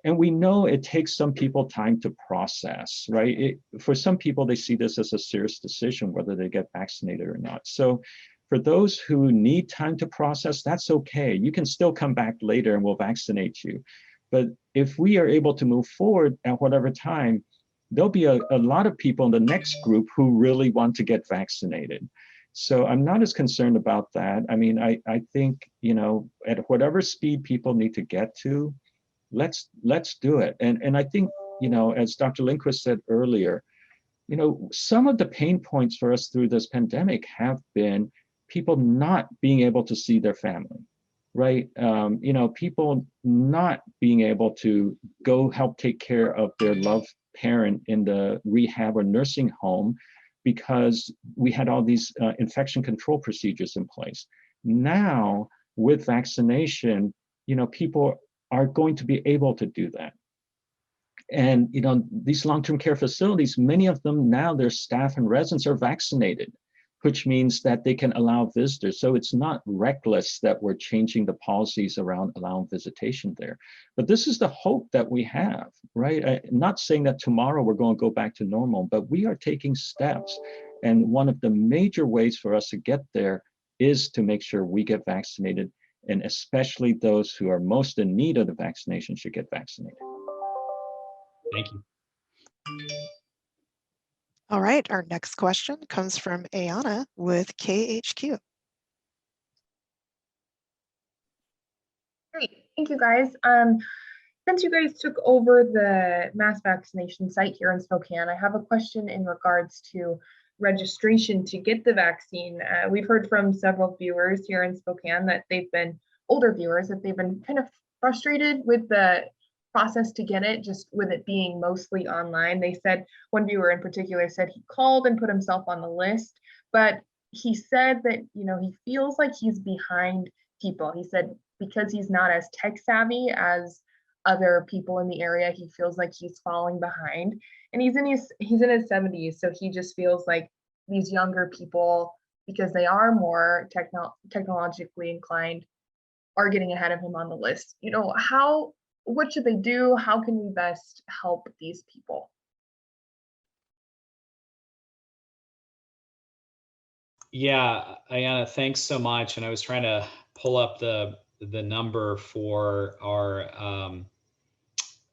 and we know it takes some people time to process, right? For some people, they see this as a serious decision, whether they get vaccinated or not. So for those who need time to process, that's okay. You can still come back later and we'll vaccinate you. But if we are able to move forward at whatever time, there'll be a lot of people in the next group who really want to get vaccinated. So I'm not as concerned about that. I mean, I think, at whatever speed people need to get to, let's do it. And I think, as Dr. Lindquist said earlier, some of the pain points for us through this pandemic have been people not being able to see their family, right? People not being able to go help take care of their loved parent in the rehab or nursing home because we had all these infection control procedures in place. Now, with vaccination, people are going to be able to do that. And these long-term care facilities, many of them now, their staff and residents are vaccinated, which means that they can allow visitors. So it's not reckless that we're changing the policies around allowing visitation there. But this is the hope that we have, right? I'm not saying that tomorrow we're going to go back to normal, but we are taking steps. And one of the major ways for us to get there is to make sure we get vaccinated, and especially those who are most in need of the vaccination should get vaccinated. Thank you. All right, our next question comes from Ayana with KHQ. Great, thank you guys. Since you guys took over the mass vaccination site here in Spokane, I have a question in regards to registration to get the vaccine. We've heard from several viewers here in Spokane that older viewers, that they've been kind of frustrated with the process to get it, just with it being mostly online. They said, one viewer in particular said he called and put himself on the list, but he said that, he feels like he's behind people. He said because he's not as tech savvy as other people in the area, he feels like he's falling behind. And he's in his 70s, so he just feels like these younger people, because they are more technologically inclined, are getting ahead of him on the list. What should they do? How can we best help these people? Yeah, Ayana, thanks so much. And I was trying to pull up the number for our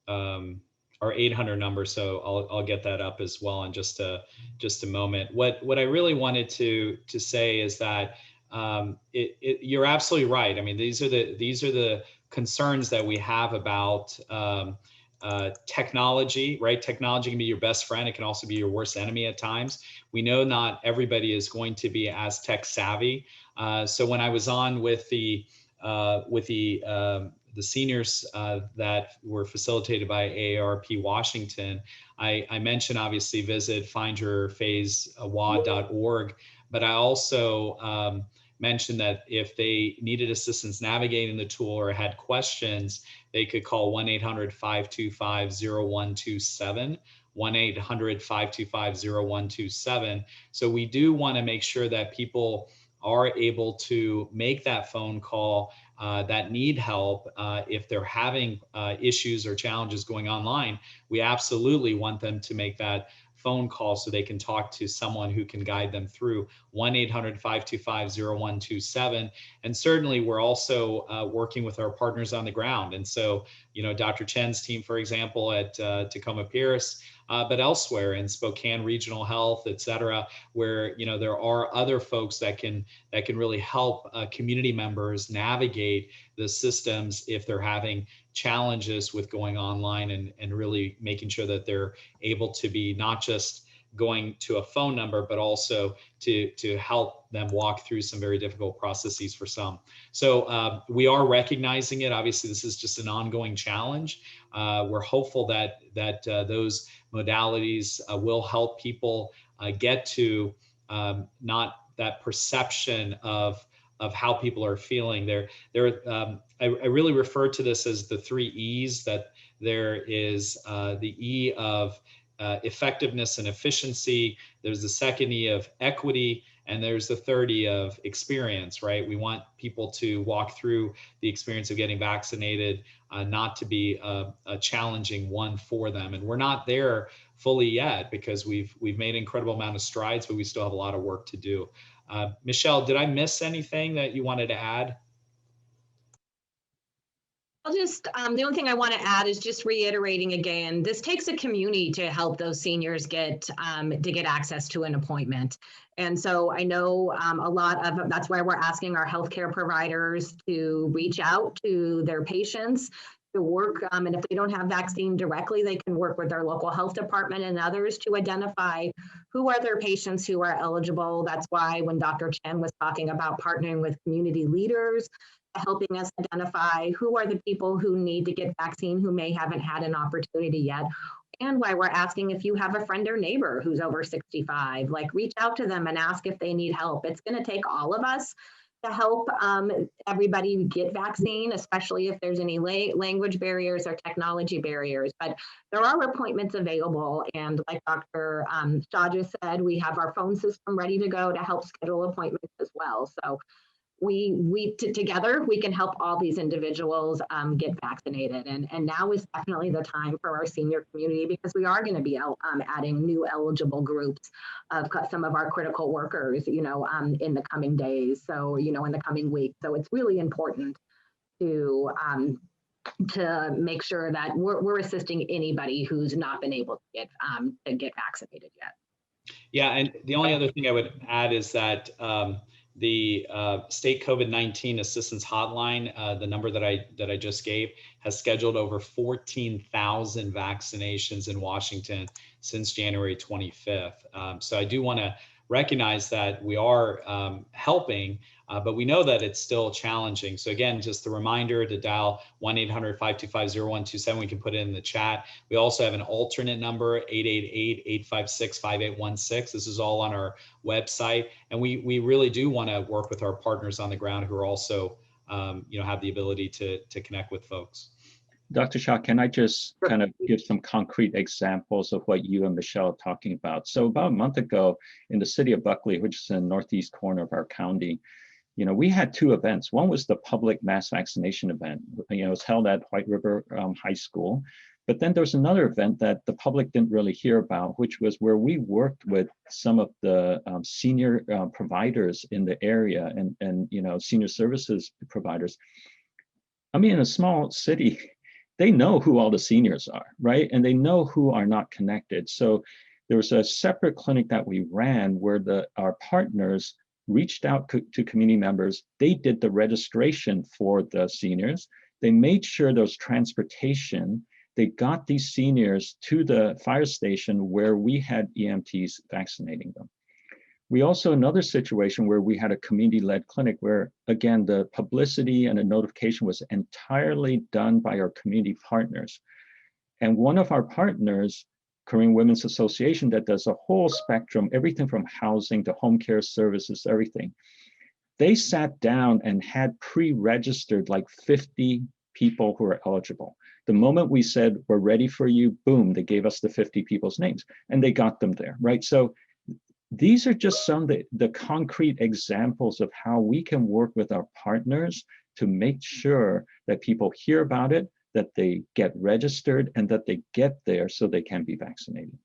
800 number, so I'll get that up as well in just a moment. What I really wanted to say is that you're absolutely right. I mean, these are the concerns that we have about technology, right? Technology can be your best friend. It can also be your worst enemy at times. We know not everybody is going to be as tech savvy. So when I was on with the seniors that were facilitated by AARP Washington, I mentioned obviously visit findyourphasewad.org, but I also mentioned that if they needed assistance navigating the tool or had questions, they could call 1-800-525-0127, 1-800-525-0127. So we do want to make sure that people are able to make that phone call that need help. If they're having issues or challenges going online, we absolutely want them to make that phone call so they can talk to someone who can guide them through 1-800-525-0127. And certainly we're also working with our partners on the ground. And so, Dr. Chen's team, for example, at Tacoma Pierce, but elsewhere in Spokane Regional Health, et cetera, where, there are other folks that can really help community members navigate the systems if they're having challenges with going online, and really making sure that they're able to be not just going to a phone number, but also to help them walk through some very difficult processes for some. So we are recognizing it. Obviously, this is just an ongoing challenge. We're hopeful that those modalities will help people get to not that perception of how people are feeling. I really refer to this as the 3 E's, that there is the E of effectiveness and efficiency. There's the second E of equity, and there's the third E of experience, right? We want people to walk through the experience of getting vaccinated, not to be a challenging one for them. And we're not there fully yet, because we've made an incredible amount of strides, but we still have a lot of work to do. Michelle, did I miss anything that you wanted to add? I'll just, the only thing I want to add is just reiterating again, this takes a community to help those seniors get access to an appointment. And so I know a lot of, that's why we're asking our healthcare providers to reach out to their patients, to work, and if they don't have vaccine directly, they can work with their local health department and others to identify who are their patients who are eligible. That's why when Dr. Chen was talking about partnering with community leaders, helping us identify who are the people who need to get vaccine, who may haven't had an opportunity yet, and why we're asking if you have a friend or neighbor who's over 65, like reach out to them and ask if they need help. It's going to take all of us to help everybody get vaccine, especially if there's any language barriers or technology barriers. But there are appointments available. And like Dr. Shah just said, we have our phone system ready to go to help schedule appointments as well. So together, we can help all these individuals get vaccinated. And now is definitely the time for our senior community, because we are going to be adding new eligible groups of some of our critical workers, in the coming days. So, in the coming weeks. So it's really important to make sure that we're assisting anybody who's not been able to get vaccinated yet. Yeah, and the only other thing I would add is that the state COVID-19 assistance hotline, the number that I just gave, has scheduled over 14,000 vaccinations in Washington since January 25th. So I do want to recognize that we are helping, but we know that it's still challenging. So again, just a reminder to dial 1-800-525-0127. We can put it in the chat. We also have an alternate number, 888-856-5816. This is all on our website. And we really do want to work with our partners on the ground who are also, have the ability to connect with folks. Dr. Shah, can I just kind of give some concrete examples of what you and Michelle are talking about? So about a month ago in the city of Buckley, which is in the northeast corner of our county, we had two events. One was the public mass vaccination event. It was held at White River High School. But then there was another event that the public didn't really hear about, which was where we worked with some of the senior providers in the area and senior services providers. I mean, in a small city, they know who all the seniors are, right? And they know who are not connected. So there was a separate clinic that we ran where our partners reached out to community members. They did the registration for the seniors. They made sure there was transportation. They got these seniors to the fire station where we had EMTs vaccinating them. We also, another situation where we had a community-led clinic where, again, the publicity and the notification was entirely done by our community partners. And one of our partners, Korean Women's Association, that does a whole spectrum, everything from housing to home care services, everything. They sat down and had pre-registered like 50 people who are eligible. The moment we said, we're ready for you, boom, they gave us the 50 people's names and they got them there, right? So these are just some of the concrete examples of how we can work with our partners to make sure that people hear about it, that they get registered, and that they get there so they can be vaccinated.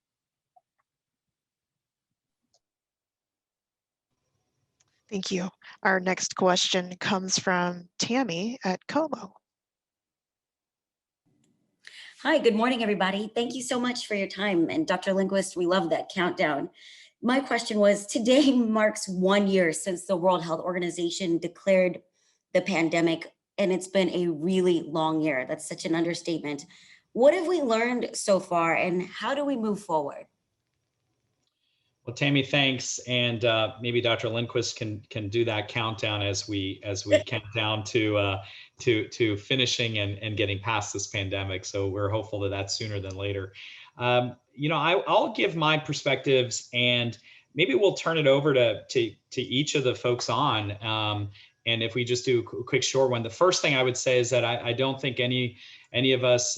Thank you. Our next question comes from Tammy at Como. Hi, good morning, everybody. Thank you so much for your time. And Dr. Lindquist, we love that countdown. My question was, today marks 1 year since the World Health Organization declared the pandemic, and it's been a really long year. That's such an understatement. What have we learned so far, and how do we move forward? Well, Tammy, thanks. And maybe Dr. Lindquist can do that countdown as we count down to finishing and getting past this pandemic. So we're hopeful that that's sooner than later. I'll give my perspectives, and maybe we'll turn it over to each of the folks on. And if we just do a quick short one, the first thing I would say is that I don't think any of us,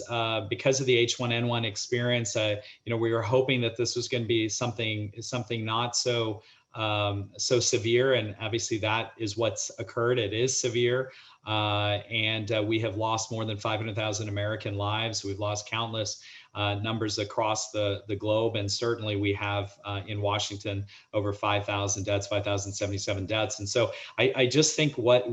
because of the H1N1 experience, we were hoping that this was going to be something not so severe, and obviously that is what's occurred. It is severe, and we have lost more than 500,000 American lives. We've lost countless numbers across the globe, and certainly we have in Washington over 5,000 deaths, 5,077 deaths. And so I just think what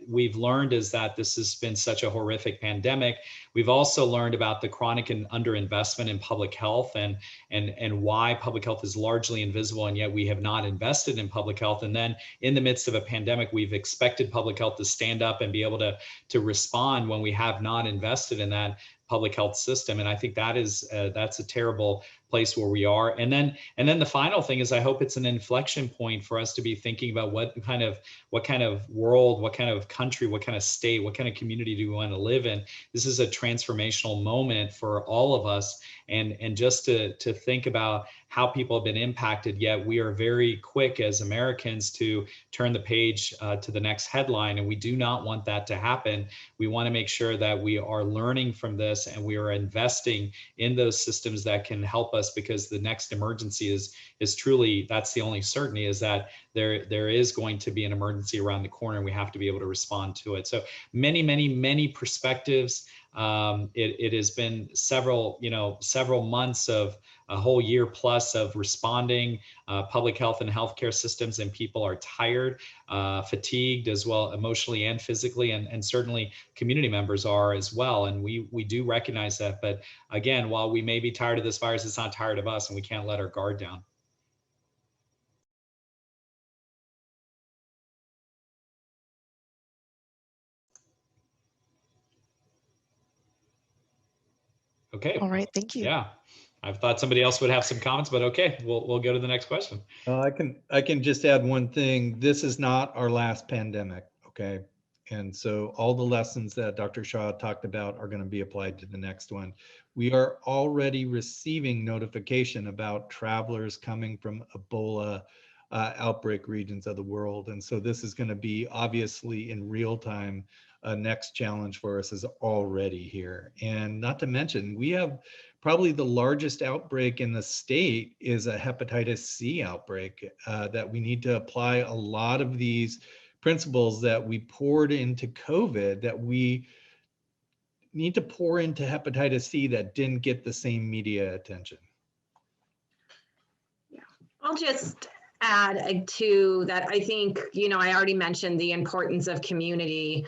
we've learned is that this has been such a horrific pandemic. We've also learned about the chronic and underinvestment in public health, and why public health is largely invisible, and yet we have not invested in public health. And then in the midst of a pandemic, we've expected public health to stand up and be able to respond when we have not invested in that public health system. And I think that's a terrible place where we are. And then the final thing is, I hope it's an inflection point for us to be thinking about what kind of world, what kind of country, what kind of state, what kind of community do we want to live in. This is a transformational moment for all of us, and just to think about how people have been impacted, yet we are very quick as Americans to turn the page to the next headline, and we do not want that to happen. We want to make sure that we are learning from this and we are investing in those systems that can help us, because the next emergency is truly, that's the only certainty, is that there is going to be an emergency around the corner, and we have to be able to respond to it. So many perspectives. It has been several months of a whole year plus of responding. Public health and healthcare systems and people are tired, fatigued as well, emotionally and physically, and certainly community members are as well. And we do recognize that. But again, while we may be tired of this virus, it's not tired of us, and we can't let our guard down. Okay. All right, thank you. Yeah, I thought somebody else would have some comments, but okay, we'll go to the next question. I can just add one thing. This is not our last pandemic, okay? And so all the lessons that Dr. Shaw talked about are going to be applied to the next one. We are already receiving notification about travelers coming from Ebola outbreak regions of the world. And so this is going to be obviously in real time. Next challenge for us is already here. And not to mention, we have probably the largest outbreak in the state is a hepatitis C outbreak that we need to apply a lot of these principles that we poured into COVID that we need to pour into hepatitis C that didn't get the same media attention. Yeah, I'll just add to that. I think, I already mentioned the importance of community,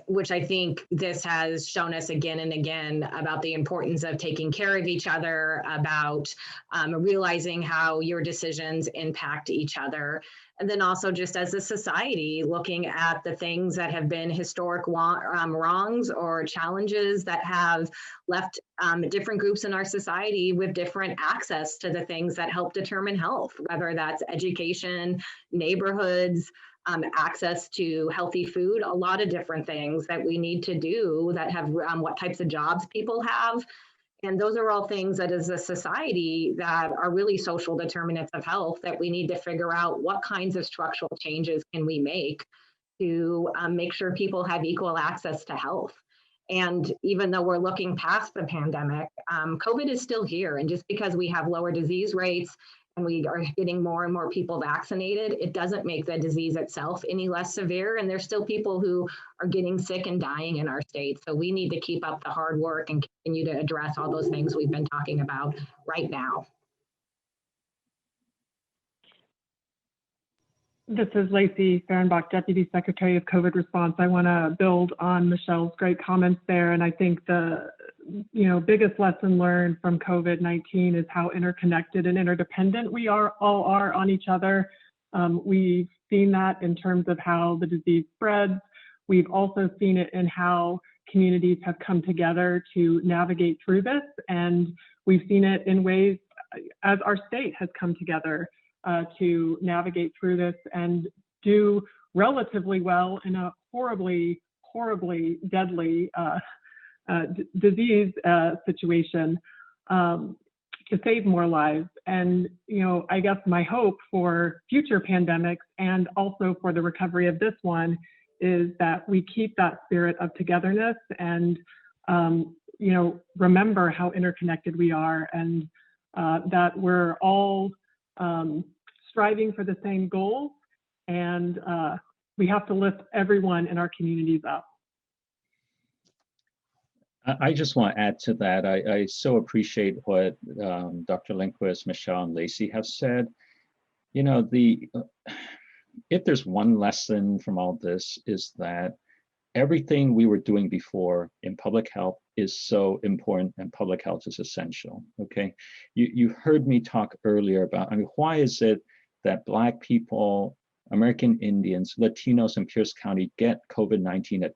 which I think this has shown us again and again about the importance of taking care of each other, about realizing how your decisions impact each other. And then also just as a society, looking at the things that have been historic wrongs or challenges that have left different groups in our society with different access to the things that help determine health, whether that's education, neighborhoods, access to healthy food, a lot of different things that we need to do that have what types of jobs people have. And those are all things that as a society that are really social determinants of health that we need to figure out what kinds of structural changes can we make to make sure people have equal access to health. And even though we're looking past the pandemic, COVID is still here. And just because we have lower disease rates and we are getting more and more people vaccinated, it doesn't make the disease itself any less severe. And there's still people who are getting sick and dying in our state. So we need to keep up the hard work and continue to address all those things we've been talking about right now. This is Lacey Fehrenbach, Deputy Secretary of COVID Response. I want to build on Michelle's great comments there. And I think the biggest lesson learned from COVID-19 is how interconnected and interdependent we all are on each other. We've seen that in terms of how the disease spreads. We've also seen it in how communities have come together to navigate through this. And we've seen it in ways as our state has come together to navigate through this and do relatively well in a horribly deadly disease situation to save more lives. And, I guess my hope for future pandemics and also for the recovery of this one is that we keep that spirit of togetherness and, remember how interconnected we are and that we're all striving for the same goals, and we have to lift everyone in our communities up. I just want to add to that. I so appreciate what Dr. Lindquist, Michelle, and Lacey have said. If there's one lesson from all this is that everything we were doing before in public health is so important, and public health is essential, okay? You heard me talk earlier about, why is it that Black people, American Indians, Latinos in Pierce County get COVID-19 at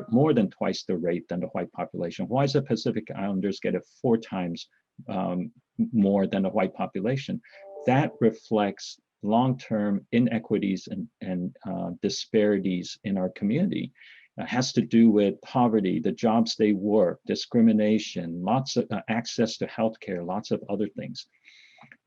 more than twice the rate than the white population? Why is the Pacific Islanders get it 4 times more than the white population. That reflects long-term inequities and disparities in our community. It has to do with poverty, the jobs they work, discrimination, lots of access to healthcare, lots of other things.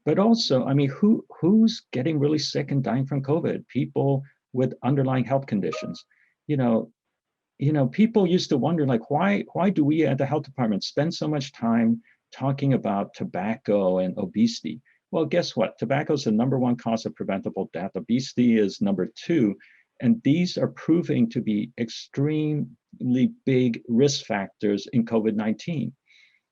But also, I mean, who's getting really sick and dying from COVID? People with underlying health conditions. You know, people used to wonder, like, why do we at the health department spend so much time talking about tobacco and obesity? Well, guess what? Tobacco is the #1 cause of preventable death. Obesity is #2. And these are proving to be extremely big risk factors in COVID-19.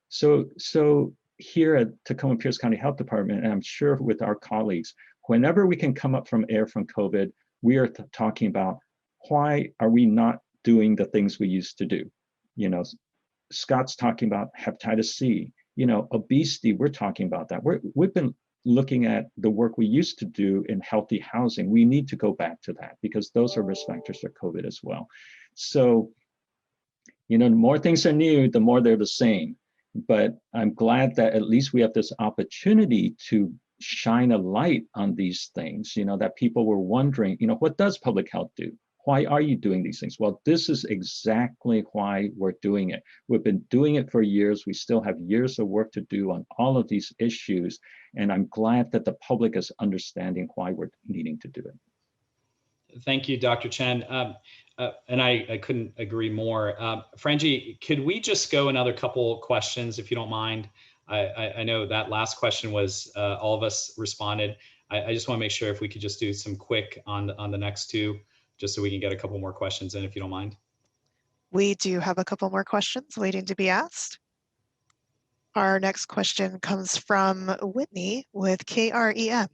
So here at Tacoma Pierce County Health Department, and I'm sure with our colleagues, whenever we can come up from air from COVID, we are talking about why are we not doing the things we used to do? You know, Scott's talking about hepatitis C, you know, obesity, we're talking about that. We've been looking at the work we used to do in healthy housing. We need to go back to that because those are risk factors for COVID as well. So, you know, the more things are new, the more they're the same. But I'm glad that at least we have this opportunity to shine a light on these things, you know, that people were wondering, you know, what does public health do? Why are you doing these things? Well, this is exactly why we're doing it. We've been doing it for years. We still have years of work to do on all of these issues. And I'm glad that the public is understanding why we're needing to do it. Thank you, Dr. Tchen. And I couldn't agree more. Frangie, could we just go another couple questions, if you don't mind? I know that last question was all of us responded. I just want to make sure if we could just do some quick on the next two, just so we can get a couple more questions in, if you don't mind. We do have a couple more questions waiting to be asked. Our next question comes from Whitney with KREM.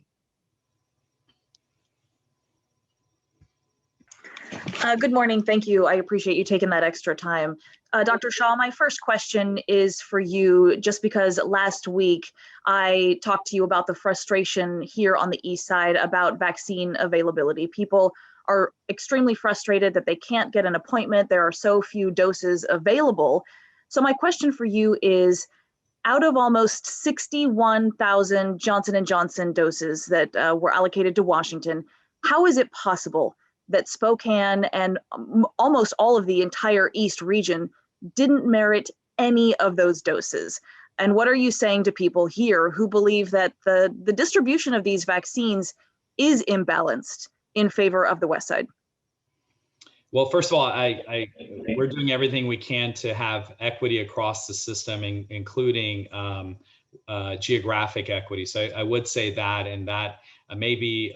Good morning. Thank you. I appreciate you taking that extra time. Dr. Shaw, my first question is for you, just because last week I talked to you about the frustration here on the East Side about vaccine availability. People are extremely frustrated that they can't get an appointment. There are so few doses available. So my question for you is, out of almost 61,000 Johnson & Johnson doses that were allocated to Washington, how is it possible that Spokane and almost all of the entire East region didn't merit any of those doses? And what are you saying to people here who believe that the distribution of these vaccines is imbalanced in favor of the West Side? Well, first of all, we're doing everything we can to have equity across the system, including geographic equity. So I would say that, and that may be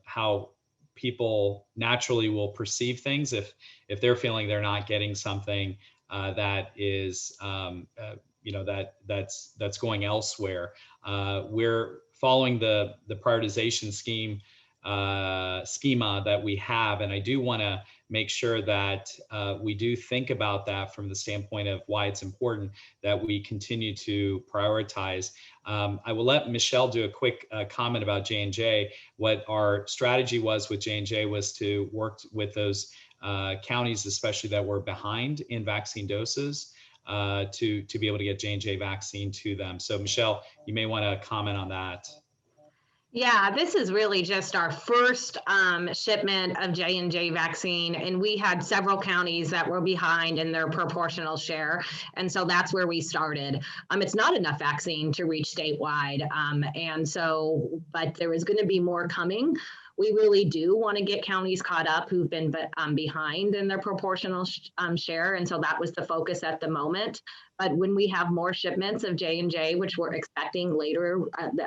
how people naturally will perceive things if they're feeling they're not getting something that is you know, that's going elsewhere. We're following the prioritization schema that we have, and I do want to make sure that we do think about that from the standpoint of why it's important that we continue to prioritize. I will let Michelle do a quick comment about J&J. What our strategy was with J&J was to work with those counties, especially that were behind in vaccine doses, to be able to get J&J vaccine to them. So Michelle, you may want to comment on that. Yeah, this is really just our first shipment of J&J vaccine, and we had several counties that were behind in their proportional share, and so that's where we started. It's not enough vaccine to reach statewide, and so, but there is going to be more coming. We really do want to get counties caught up who've been behind in their proportional share, and so that was the focus at the moment. But when we have more shipments of J&J, which we're expecting later,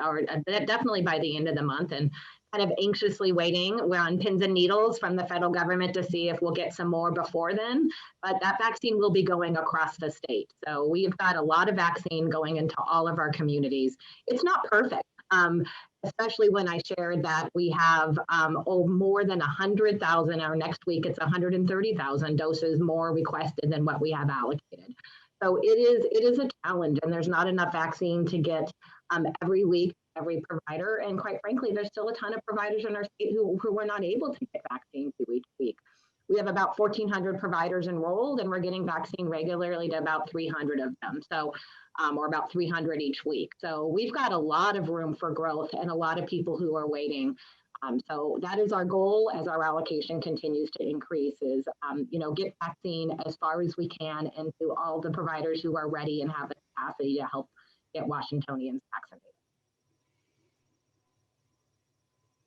or definitely by the end of the month, and kind of anxiously waiting, we're on pins and needles from the federal government to see if we'll get some more before then. But that vaccine will be going across the state. So we've got a lot of vaccine going into all of our communities. It's not perfect. Especially when I shared that we have more than 100,000, or next week it's 130,000 doses more requested than what we have allocated. So it is a challenge, and there's not enough vaccine to get every week, every provider. And quite frankly, there's still a ton of providers in our state who were not able to get vaccine to each week. We have about 1,400 providers enrolled, and we're getting vaccine regularly to about 300 of them. So or about 300 each week. So we've got a lot of room for growth and a lot of people who are waiting. So that is our goal as our allocation continues to increase is, get vaccine as far as we can into all the providers who are ready and have the capacity to help get Washingtonians vaccinated.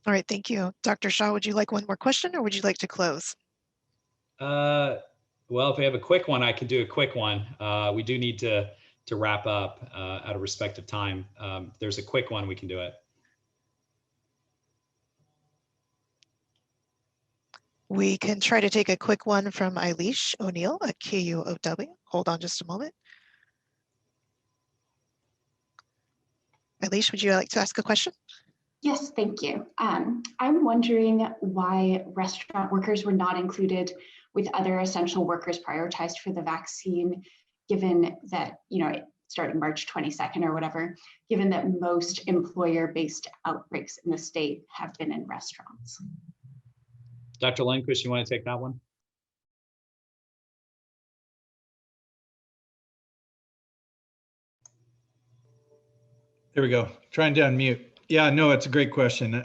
All right, thank you. Dr. Shaw, would you like one more question or would you like to close? Well, if we have a quick one, I could do a quick one. We do need to wrap up out of respect of time. If there's a quick one, we can do it. We can try to take a quick one from Eilish O'Neill at KUOW. Hold on just a moment. Eilish, would you like to ask a question? Yes, thank you. I'm wondering why restaurant workers were not included with other essential workers prioritized for the vaccine, given that, starting March 22nd or whatever, given that most employer-based outbreaks in the state have been in restaurants. Dr. Lindquist, you want to take that one? There we go. Trying to unmute. Yeah, no, it's a great question.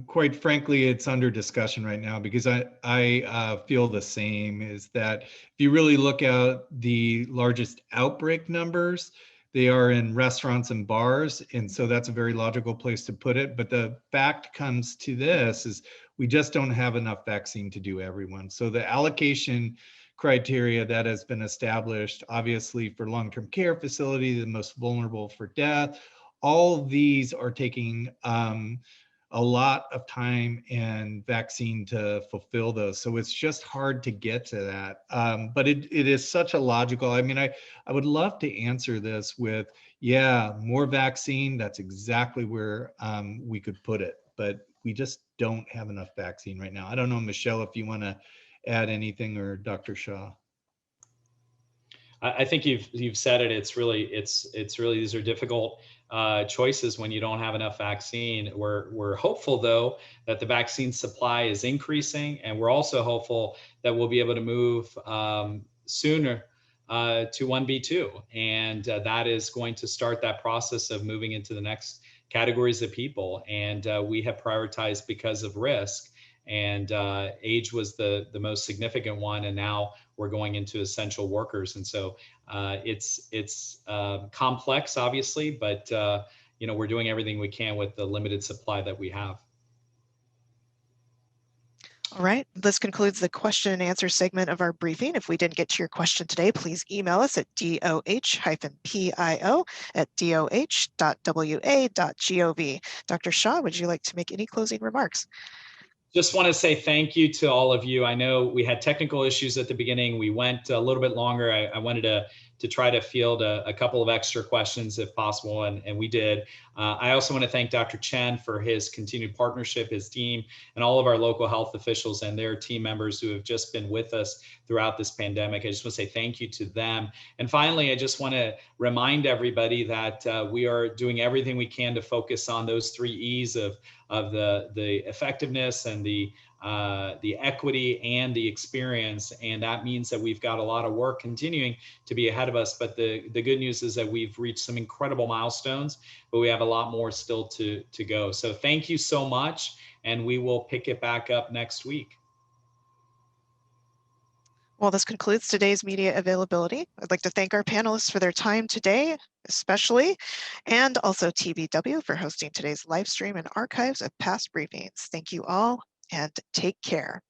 Quite frankly, it's under discussion right now because I feel the same, is that if you really look at the largest outbreak numbers, they are in restaurants and bars. And so that's a very logical place to put it. But the fact comes to this is we just don't have enough vaccine to do everyone. So the allocation criteria that has been established, obviously for long-term care facility, the most vulnerable for death, all of these are taking a lot of time and vaccine to fulfill those. So it's just hard to get to that. But it is such a logical, I would love to answer this with, yeah, more vaccine, that's exactly where we could put it, but we just don't have enough vaccine right now. I don't know, Michelle, if you want to add anything, or Dr. Shaw. I think you've said it. It's really these are difficult choices when you don't have enough vaccine. We're hopeful though that the vaccine supply is increasing, and we're also hopeful that we'll be able to move sooner to 1B2, and that is going to start that process of moving into the next categories of people. And we have prioritized because of risk, and age was the most significant one, and now we're going into essential workers. And so it's complex, obviously, but we're doing everything we can with the limited supply that we have. All right, this concludes the question and answer segment of our briefing. If we didn't get to your question today, please email us at doh-pio@doh.wa.gov. Dr. Shaw, would you like to make any closing remarks? Just want to say thank you to all of you. I know we had technical issues at the beginning. We went a little bit longer. I wanted to try to field a couple of extra questions if possible, and we did. I also want to thank Dr. Tchen for his continued partnership, his team, and all of our local health officials and their team members who have just been with us throughout this pandemic. I just want to say thank you to them. And finally, I just want to remind everybody that we are doing everything we can to focus on those 3 E's of the effectiveness and the equity and the experience. And that means that we've got a lot of work continuing to be ahead of us. But the good news is that we've reached some incredible milestones, but we have a lot more still to go. So thank you so much. And we will pick it back up next week. Well, this concludes today's media availability. I'd like to thank our panelists for their time today, especially, and also TBW for hosting today's live stream and archives of past briefings. Thank you all, and take care.